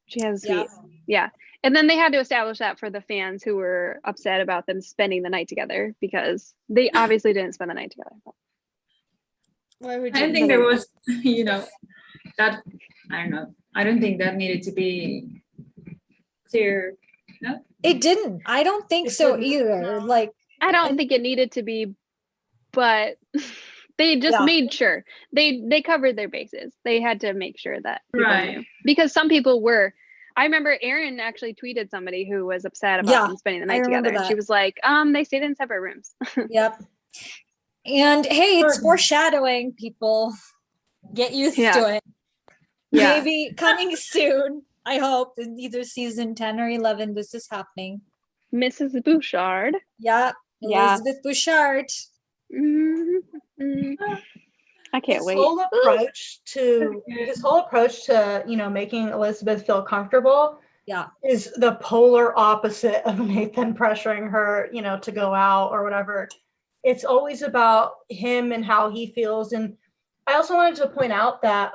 She has a suite. Yeah. And then they had to establish that for the fans who were upset about them spending the night together, because they obviously didn't spend the night together. Why would I don't think there was, that, I don't know. I don't think that needed to be clear. No? It didn't. I don't think so either. Like, I don't think it needed to be, but they just made sure they covered their bases. They had to make sure that people knew. Because some people were. I remember Erin actually tweeted somebody who was upset about them spending the night together. And she was like, they stayed in separate rooms. Yep. And hey, it's foreshadowing, people. Get used to it. Yeah. Maybe coming soon. I hope in either season 10 or 11 this is happening. Mrs. Bouchard. Yeah. Elizabeth Bouchard. I can't wait. His whole approach to making Elizabeth feel comfortable is the polar opposite of Nathan pressuring her to go out or whatever. It's always about him and how he feels. And I also wanted to point out that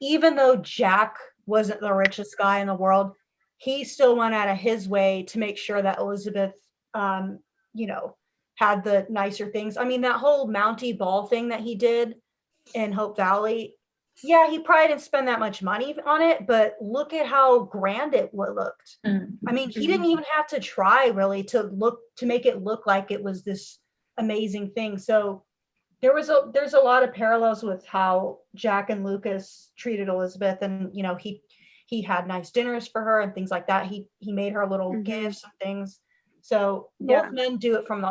even though Jack wasn't the richest guy in the world, he still went out of his way to make sure that Elizabeth had the nicer things. I mean, that whole Mountie Ball thing that he did in Hope Valley, he probably didn't spend that much money on it, but look at how grand it looked. I mean, he didn't even have to try really to make it look like it was this amazing thing. So there's a lot of parallels with how Jack and Lucas treated Elizabeth, and he had nice dinners for her and things like that. He made her little gifts and things. So both men do it from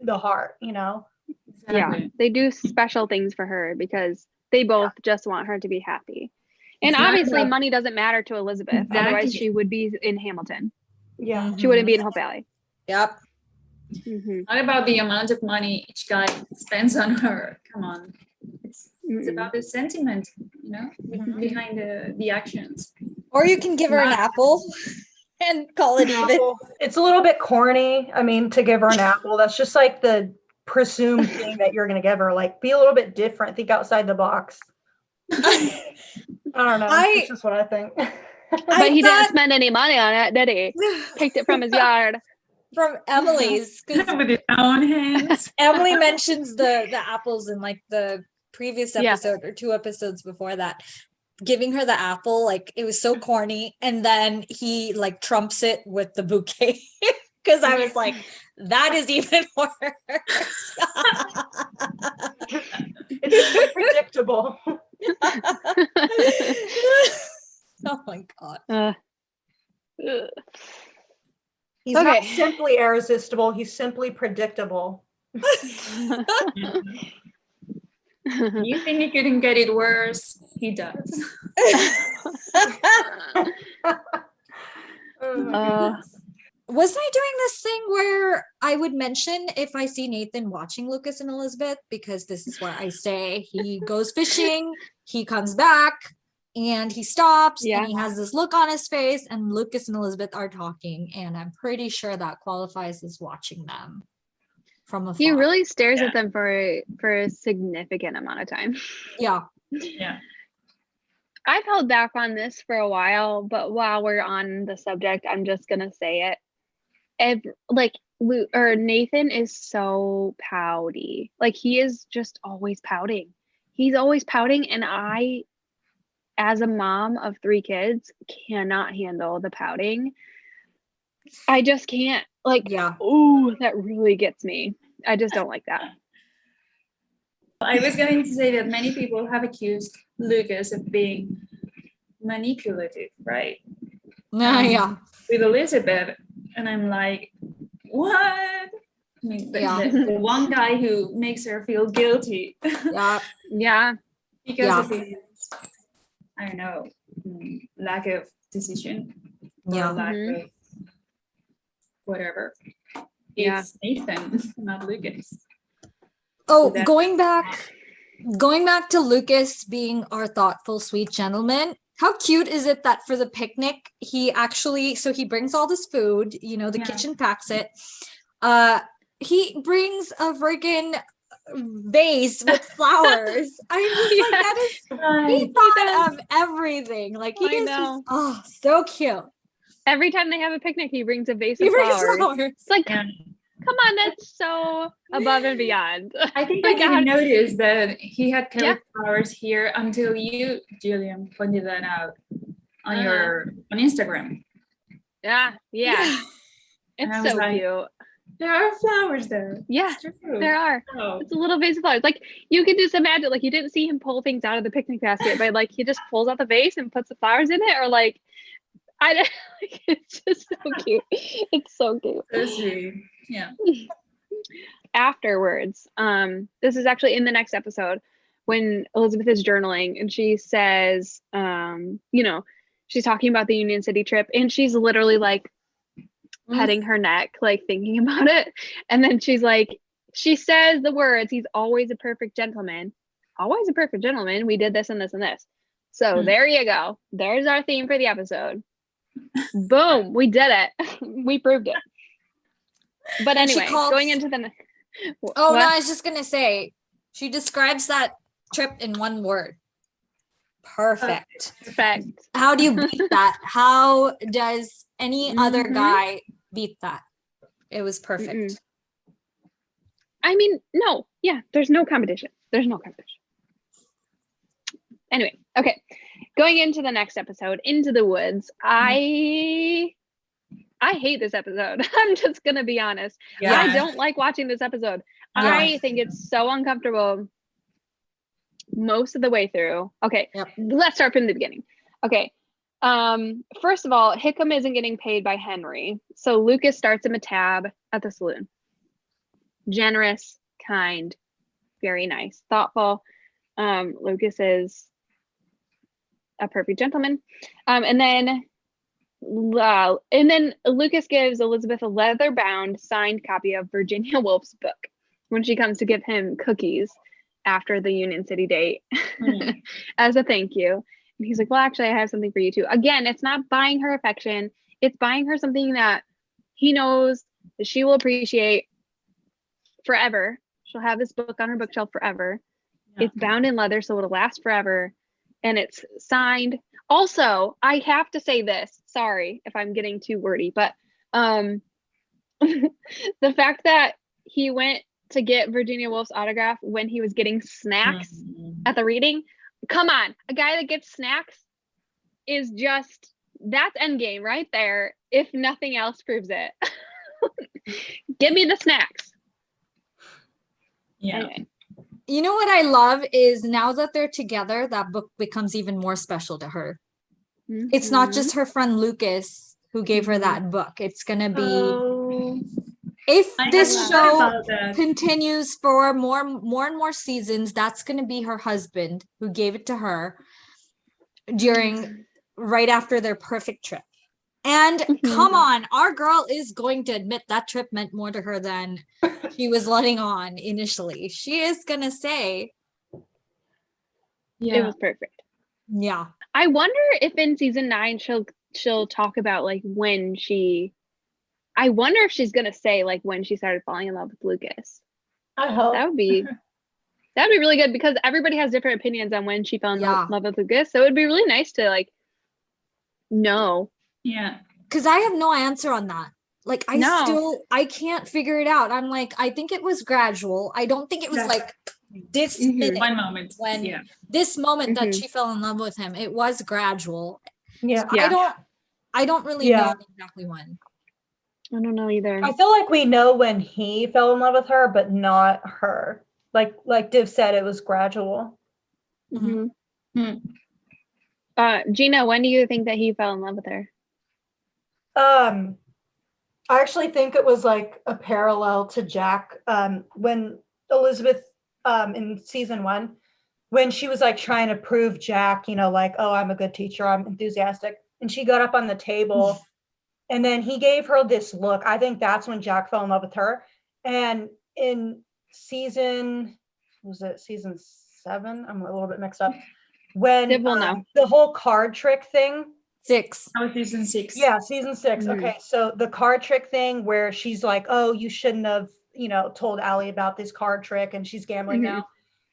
the heart, Yeah, they do special things for her because they both just want her to be happy. And obviously money doesn't matter to Elizabeth. Otherwise she would be in Hamilton. Yeah. She wouldn't be in Hope Valley. Yep. Not about the amount of money each guy spends on her. Come on. It's about the sentiment, behind the actions. Or you can give her an apple and call it even. It's a little bit corny. I mean, to give her an apple, that's just like the presumed thing that you're going to give her. Like, be a little bit different. Think outside the box. I don't know. That's just what I think. But he didn't spend any money on it, did he? Picked it from his yard. From Emily's. With his own hands. Emily mentions the apples in like the previous episode or 2 episodes before that. Giving her the apple, like it was so corny, and then he like trumps it with the bouquet because I was like, that is even worse. It's so predictable. Oh my god. He's not simply irresistible, he's simply predictable. You think he couldn't get it worse? He does. was I doing this thing where I would mention if I see Nathan watching Lucas and Elizabeth, because this is where I say he goes fishing, he comes back, and he stops, Yeah. and he has this look on his face, and Lucas and Elizabeth are talking, and I'm pretty sure that qualifies as watching them from afar. He really stares Yeah. at them for a significant amount of time. Yeah. Yeah. I've held back on this for a while, but while we're on the subject, I'm just gonna say it. Nathan is so pouty. Like, he is just always pouting. He's always pouting, and I, as a mom of 3 kids, cannot handle the pouting. I just can't. Like, Yeah. oh, that really gets me. I just don't like that. I was going to say that many people have accused Lucas of being manipulative, right? Yeah. With Elizabeth, and I'm like, what? I mean, the one guy who makes her feel guilty Yeah. Yeah. because of his, I don't know, lack of decision or Yeah. lack Mhm. of whatever. Yeah. It's Nathan, not Lucas. Oh, that- going back to Lucas being our thoughtful, sweet gentleman. How cute is it that for the picnic, he actually, so he brings all this food, you know, the Yeah. kitchen packs it. He brings a freaking vase with flowers. I'm just like, that is, he Right. thought of everything. Like, he I is know. just, oh, so cute. Every time they have a picnic, he brings a vase He of brings flowers. flowers. It's like, Yeah. come on, that's so above and beyond. I think Like, I didn't God. notice that he had Yeah. flowers here until you, Jillian, pointed that out on Uh-huh. on Instagram. Yeah. And I It's was so like, cute. there are flowers there. Yeah, It's true. there are. Oh. It's a little vase of flowers. Like, you could just imagine, like, you didn't see him pull things out of the picnic basket, but like, he just pulls out the vase and puts the flowers in it, or like, I don't, like, it's just so cute. It's so cute. So sweet. Yeah. Afterwards, this is actually in the next episode when Elizabeth is journaling, and she says, she's talking about the Union City trip, and she's literally like petting her neck, like thinking about it. And then she's like, she says the words, he's always a perfect gentleman. Always a perfect gentleman. We did this and this and this. So there you go. There's our theme for the episode. Boom. We did it. We proved it. But And she anyway, calls- going into the... Oh, what? no, I was just going to say, she describes that trip in one word. Perfect. Perfect. How do you beat that? How does any other Mhm. guy beat that? It was perfect. Mm-mm. I mean, no. Yeah, there's no competition. There's no competition. Anyway, okay. Going into the next episode, Into the Woods. I hate this episode. I'm just gonna be honest. Yeah. I don't like watching this episode. Yeah. I think it's so uncomfortable most of the way through. Okay, Yep. let's start from the beginning. Okay. First of all, Hickam isn't getting paid by Henry. So Lucas starts him a tab at the saloon. Generous, kind, very nice, thoughtful. Lucas is a perfect gentleman. And then Lucas gives Elizabeth a leather-bound signed copy of Virginia Woolf's book when she comes to give him cookies after the Union City date as a thank you. And he's like, well, actually, I have something for you too. Again, it's not buying her affection. It's buying her something that he knows that she will appreciate forever. She'll have this book on her bookshelf forever. Yeah. It's bound in leather, so it'll last forever. And it's signed. Also, I have to say this. Sorry if I'm getting too wordy, but the fact that he went to get Virginia Woolf's autograph when he was getting snacks at the reading. Come on, a guy that gets snacks is just, that's endgame right there. If nothing else proves it. Give me the snacks. Yeah. Anyway. You know what I love is now that they're together, that book becomes even more special to her. It's not just her friend Lucas who gave her that book. It's gonna be, Oh, if I this hadn't thought show about that. continues for more and more seasons, that's gonna be her husband who gave it to her during right after their perfect trip. And Mhm. come on, our girl is going to admit that trip meant more to her than she was letting on initially. She is gonna say, It Yeah. was perfect. yeah. I wonder if in season 9 she'll talk about like when she. I wonder if she's gonna say like when she started falling in love with Lucas. I hope. That'd be really good because everybody has different opinions on when she fell in Yeah. love with Lucas. So it'd be really nice to like know. Yeah. Because I have no answer on that. Like No. I can't figure it out. I'm like, I think it was gradual. I don't think it was That's like this Mhm. minute, One moment. when Yeah. this moment that Mhm. she fell in love with him. It was gradual. Yeah. Yeah. I don't really Yeah. know exactly when. I don't know either. I feel like we know when he fell in love with her, but not her. Like Div said, it was gradual. Mhm. Hmm. Gina, when do you think that he fell in love with her? I actually think it was like a parallel to Jack. When Elizabeth, in season 1, when she was like trying to prove Jack, like, oh, I'm a good teacher, I'm enthusiastic, and she got up on the table, and then he gave her this look. I think that's when Jack fell in love with her. And in season 7? I'm a little bit mixed up. When Div will know. the whole card trick thing. 6. That was season 6. Yeah, season 6. Mhm. Okay, so the card trick thing where she's like, oh, you shouldn't have, told Allie about this card trick, and she's gambling Mhm. now.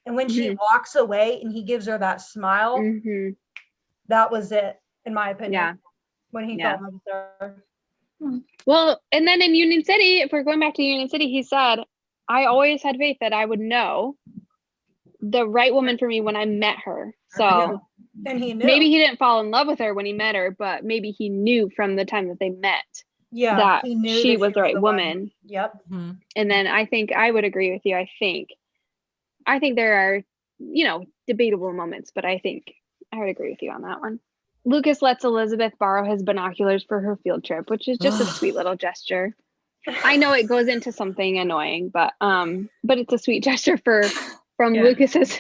And when she Mhm. walks away and he gives her that smile, Mhm. that was it, in my opinion. Yeah. When he Yeah. fell in love with her. Well, and then in Union City, if we're going back to Union City, he said, I always had faith that I would know the right woman for me when I met her. So Yeah. And he knew. maybe he didn't fall in love with her when he met her, but maybe he knew from the time that they met Yeah, that he knew she that was the right one. woman. Yep. And then I think I would agree with you. I think there are, debatable moments, but I think I would agree with you on that one. Lucas lets Elizabeth borrow his binoculars for her field trip, which is just a sweet little gesture. I know it goes into something annoying, but it's a sweet gesture from Yeah. Lucas's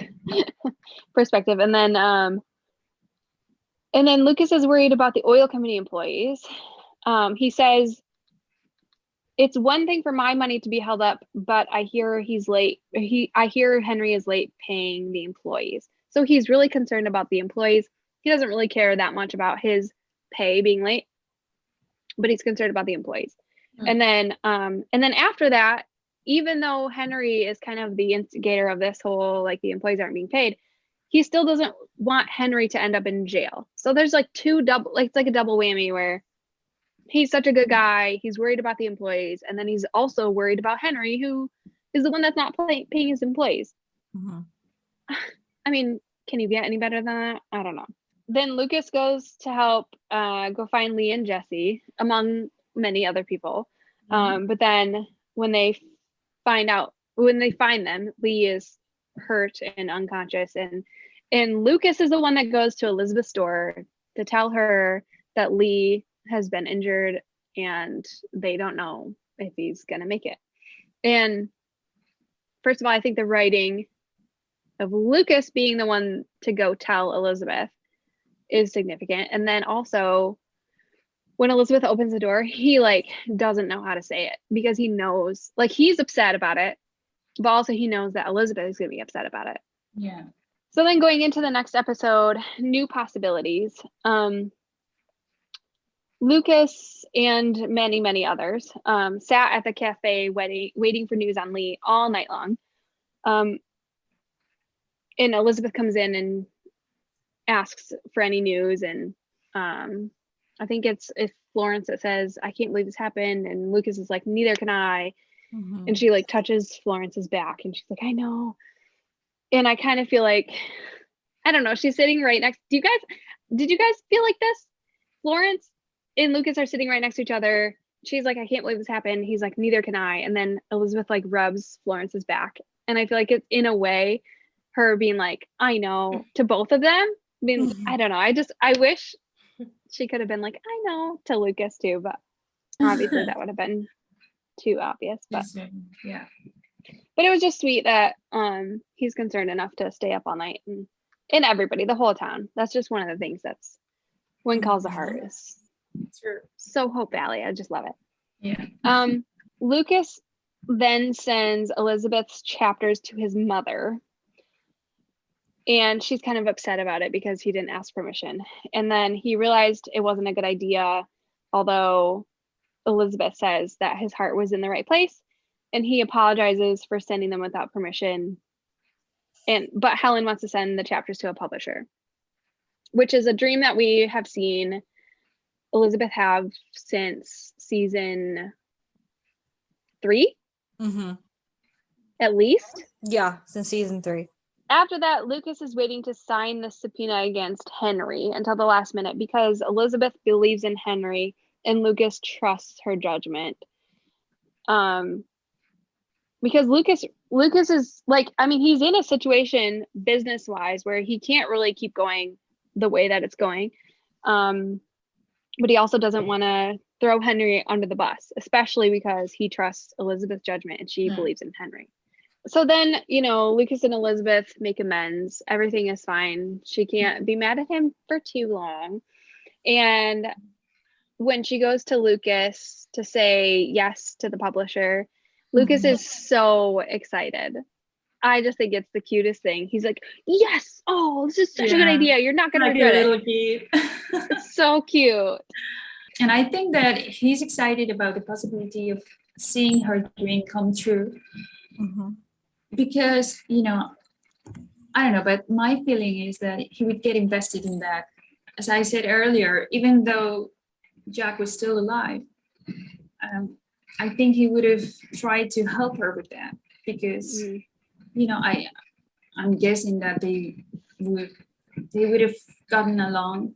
perspective. And then Lucas is worried about the oil company employees. He says, it's one thing for my money to be held up, but I hear he's late. I hear Henry is late paying the employees. So he's really concerned about the employees. He doesn't really care that much about his pay being late, but he's concerned about the employees. And then after that, even though Henry is kind of the instigator of this whole, like, the employees aren't being paid, he still doesn't want Henry to end up in jail. So there's like it's like a double whammy where he's such a good guy, he's worried about the employees, and then he's also worried about Henry, who is the one that's not paying his employees. I mean, can you get any better than that? I don't know. Then Lucas goes to help go find Lee and Jesse, among many other people. But then when they find them, Lee is hurt and unconscious, and Lucas is the one that goes to Elizabeth's door to tell her that Lee has been injured and they don't know if he's gonna make it. And first of all, I think the writing of Lucas being the one to go tell Elizabeth is significant. And then also when Elizabeth opens the door, he like doesn't know how to say it because he knows, like, he's upset about it, but also he knows that Elizabeth is gonna be upset about it. Yeah. So then going into the next episode, new possibilities. Lucas and many, many others sat at the cafe waiting for news on Lee all night long. And Elizabeth comes in and asks for any news. And I think it's Florence that says, I can't believe this happened. And Lucas is like, neither can I. And she like touches Florence's back and she's like, I know. And I kind of feel like, I don't know, she's sitting right next. Did you guys feel like this? Florence and Lucas are sitting right next to each other. She's like, I can't believe this happened. He's like, neither can I. And then Elizabeth like rubs Florence's back. And I feel like it's in a way her being like, I know, to both of them. I mean, I don't know. I wish she could have been like, I know, to Lucas too, but obviously that would have been too obvious. But Yeah. it was just sweet that he's concerned enough to stay up all night and everybody, the whole town. That's just one of the things that's when calls the heart is Sure. So Hope Valley. I just love it. Yeah. Lucas then sends Elizabeth's chapters to his mother. And she's kind of upset about it because he didn't ask permission. And then he realized it wasn't a good idea, although Elizabeth says that his heart was in the right place. And he apologizes for sending them without permission. But Helen wants to send the chapters to a publisher, which is a dream that we have seen Elizabeth have since season 3, at least. Yeah, since season 3. After that, Lucas is waiting to sign the subpoena against Henry until the last minute because Elizabeth believes in Henry and Lucas trusts her judgment. Because Lucas is like, I mean, he's in a situation business-wise where he can't really keep going the way that it's going. But he also doesn't want to throw Henry under the bus, especially because he trusts Elizabeth's judgment and she believes in Henry. So then, Lucas and Elizabeth make amends. Everything is fine. She can't be mad at him for too long. And when she goes to Lucas to say yes to the publisher, Lucas is so excited. I just think it's the cutest thing. He's like, yes, oh, this is such a good idea. You're not going to regret it. It's so cute. And I think that he's excited about the possibility of seeing her dream come true. Because, I don't know, but my feeling is that he would get invested in that. As I said earlier, even though Jack was still alive, I think he would have tried to help her with that because, I'm guessing that they would have gotten along,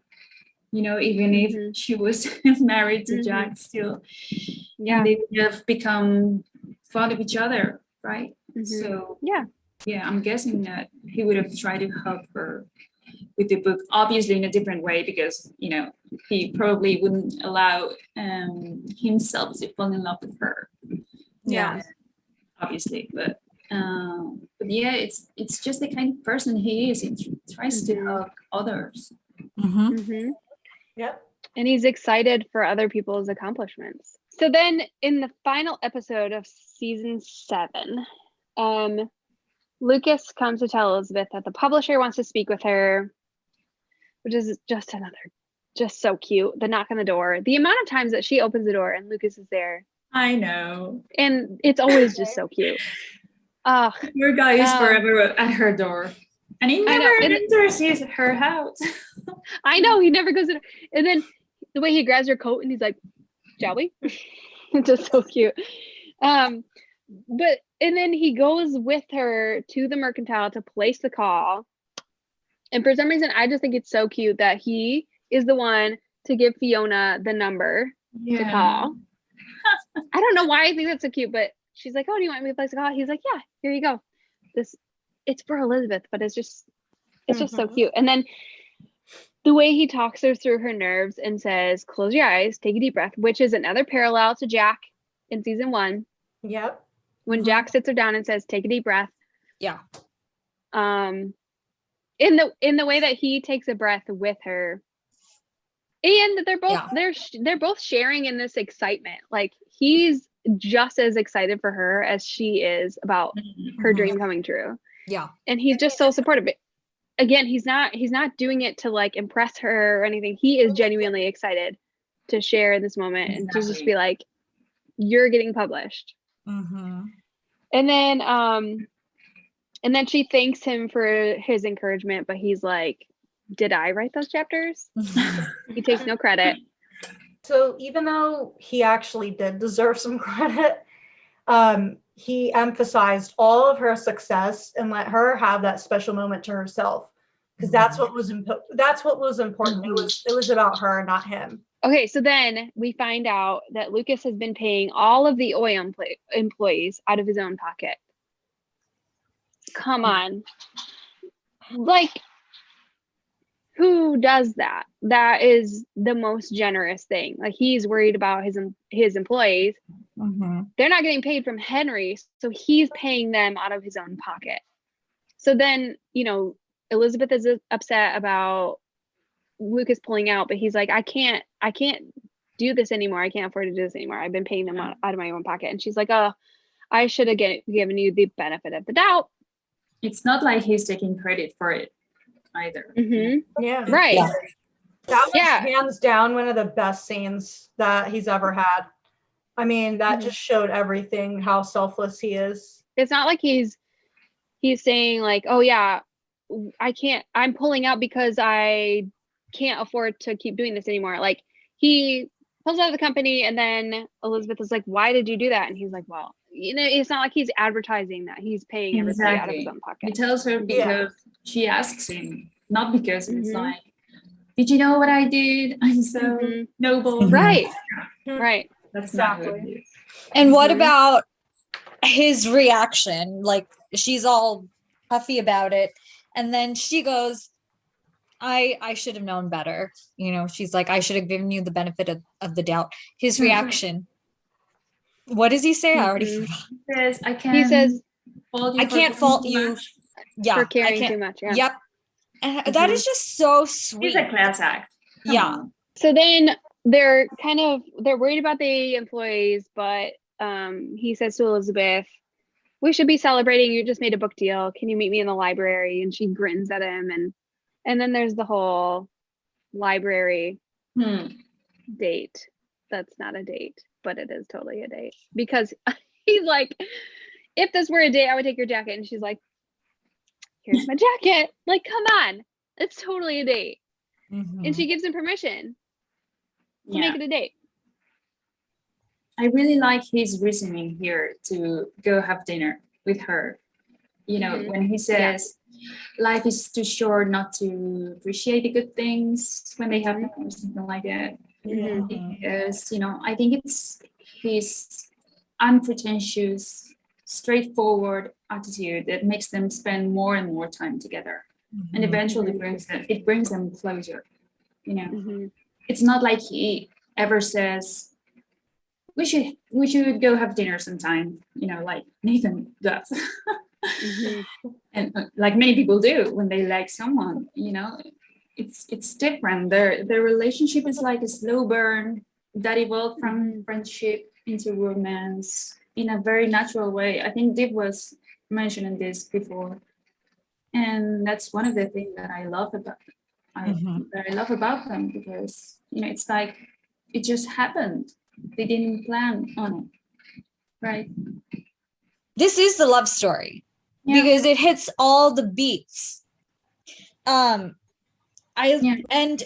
even if she was married to Jack still. Yeah, they would have become fond of each other, right? So yeah, I'm guessing that he would have tried to help her with the book, obviously in a different way because he probably wouldn't allow himself to fall in love with her. Yeah, obviously, but yeah, it's just the kind of person he is. He tries to help others. Yep. And he's excited for other people's accomplishments. So then in the final episode of season 7, Lucas comes to tell Elizabeth that the publisher wants to speak with her, which is just so cute. The knock on the door, the amount of times that she opens the door and Lucas is there. I know. And it's always just so cute. Your guy is forever at her door. And he never enters her house. I know, he never goes in. And then the way he grabs her coat and he's like, shall we? It's just so cute. And then he goes with her to the mercantile to place the call. And for some reason, I just think it's so cute that he is the one to give Fiona the number to call. I don't know why I think that's so cute, but she's like, oh, do you want me to place a call? He's like, yeah, here you go. It's for Elizabeth, but it's just so cute. And then the way he talks her through her nerves and says, close your eyes, take a deep breath, which is another parallel to Jack in season 1. Yep. When Jack sits her down and says, take a deep breath. Yeah. In the way that he takes a breath with her. And they're both sharing in this excitement. Like he's just as excited for her as she is about her dream coming true. Yeah. And he's just so supportive. Again, he's not doing it to like impress her or anything. He is genuinely excited to share in this moment and to just be like, you're getting published. And then she thanks him for his encouragement, but he's like, did I write those chapters? He takes no credit. So even though he actually did deserve some credit, he emphasized all of her success and let her have that special moment to herself, because that's what was important. It was about her, not him. Okay, so then we find out that Lucas has been paying all of the OIM employees out of his own pocket. Come on. Like, who does that? That is the most generous thing. Like, he's worried about his employees. They're not getting paid from Henry, so he's paying them out of his own pocket. So then, Elizabeth is upset about Lucas pulling out, but he's like, I can't do this anymore. I can't afford to do this anymore. I've been paying them out of my own pocket. And she's like, oh, I should have given you the benefit of the doubt. It's not like he's taking credit for it either. Yeah. Right. Yeah. That was Yeah. hands down one of the best scenes that he's ever had. I mean, that just showed everything, how selfless he is. It's not like he's saying like, oh yeah, I'm pulling out because I can't afford to keep doing this anymore. Like, he pulls out of the company, and then Elizabeth is like, why did you do that? And he's like, well, it's not like he's advertising that he's paying everybody out of his own pocket. He tells her because she asks him, not because it's like, did you know what I did? I'm so noble. Right. Right. That's Exactly. not good. And what about his reaction? Like, she's all puffy about it. And then she goes, I should have known better. She's like, I should have given you the benefit of the doubt. His reaction. What does he say? I already forgot. He says, I can't fault you. Yeah. For caring too much. Yeah. Yep. And that is just so sweet. He's a class act. Yeah. So then they're worried about the employees, but he says to Elizabeth, we should be celebrating. You just made a book deal. Can you meet me in the library? And she grins at him. And then there's the whole library date. That's not a date, but it is totally a date, because he's like, if this were a date, I would take your jacket. And she's like, here's my jacket. Like, come on. It's totally a date. And she gives him permission to make it a date. I really like his reasoning here to go have dinner with her. When he says life is too short not to appreciate the good things when they happen or something like that. Because, I think it's his unpretentious, straightforward attitude that makes them spend more and more time together. And eventually it brings them closer. It's not like he ever says, we should go have dinner sometime, like Nathan does. And like many people do when they like someone, it's different. Their relationship is like a slow burn that evolved from friendship into romance in a very natural way. I think Div was mentioning this before, and that's one of the things that I love about them, because it's like it just happened. They didn't plan on it, right? This is the love story because it hits all the beats. And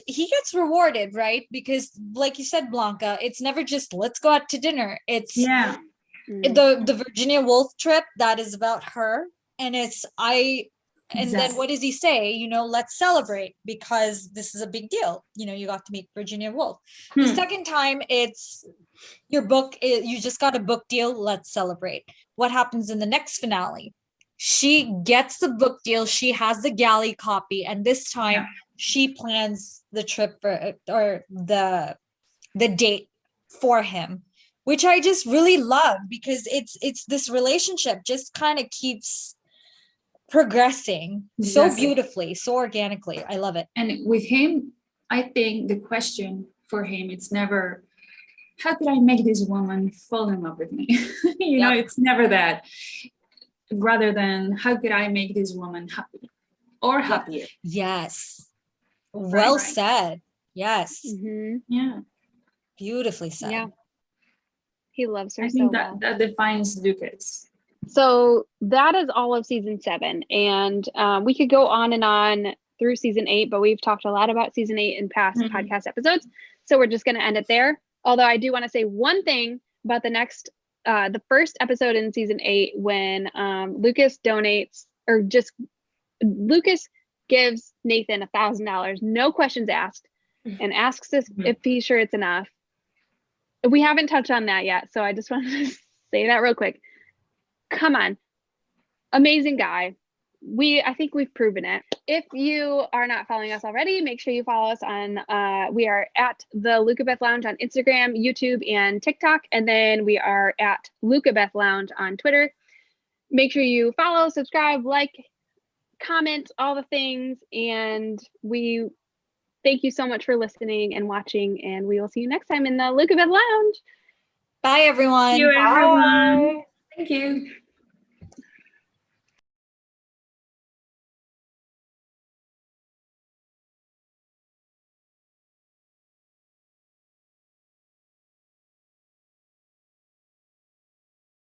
he gets rewarded, right? Because like you said, Blanca, it's never just let's go out to dinner. It's the Virginia Woolf trip that is about her, and then what does he say? Let's celebrate because this is a big deal. You got to meet Virginia Woolf. The second time, it's your book. You just got a book deal. Let's celebrate. What happens in the next finale? She gets the book deal. She has the galley copy, and this time she plans the trip or the date for him, which I just really love because it's this relationship just kind of keeps progressing so beautifully, so organically. I love it. And with him, I think the question for him, it's never, how could I make this woman fall in love with me? It's never that. Rather than, how could I make this woman happy or happier? Yes. Well said. Yes. Yeah. Beautifully said. Yeah. He loves her. I think so that defines Lucas. So that is all of season 7, and we could go on and on through season 8, but we've talked a lot about season 8 in past podcast episodes, so we're just going to end it there. Although I do want to say one thing about the first episode in season 8, when Lucas gives Nathan $1,000, no questions asked, and asks if he's sure it's enough. We haven't touched on that yet, so I just wanted to say that real quick. Come on. Amazing guy. I think we've proven it. If you are not following us already, make sure you follow us on, we are at the Lucabeth Lounge on Instagram, YouTube, and TikTok. And then we are at Lucabeth Lounge on Twitter. Make sure you follow, subscribe, like, comment, all the things. And we thank you so much for listening and watching, and we will see you next time in the Lucas Lounge. Bye, everyone. Thank you, everyone. Bye. Thank you.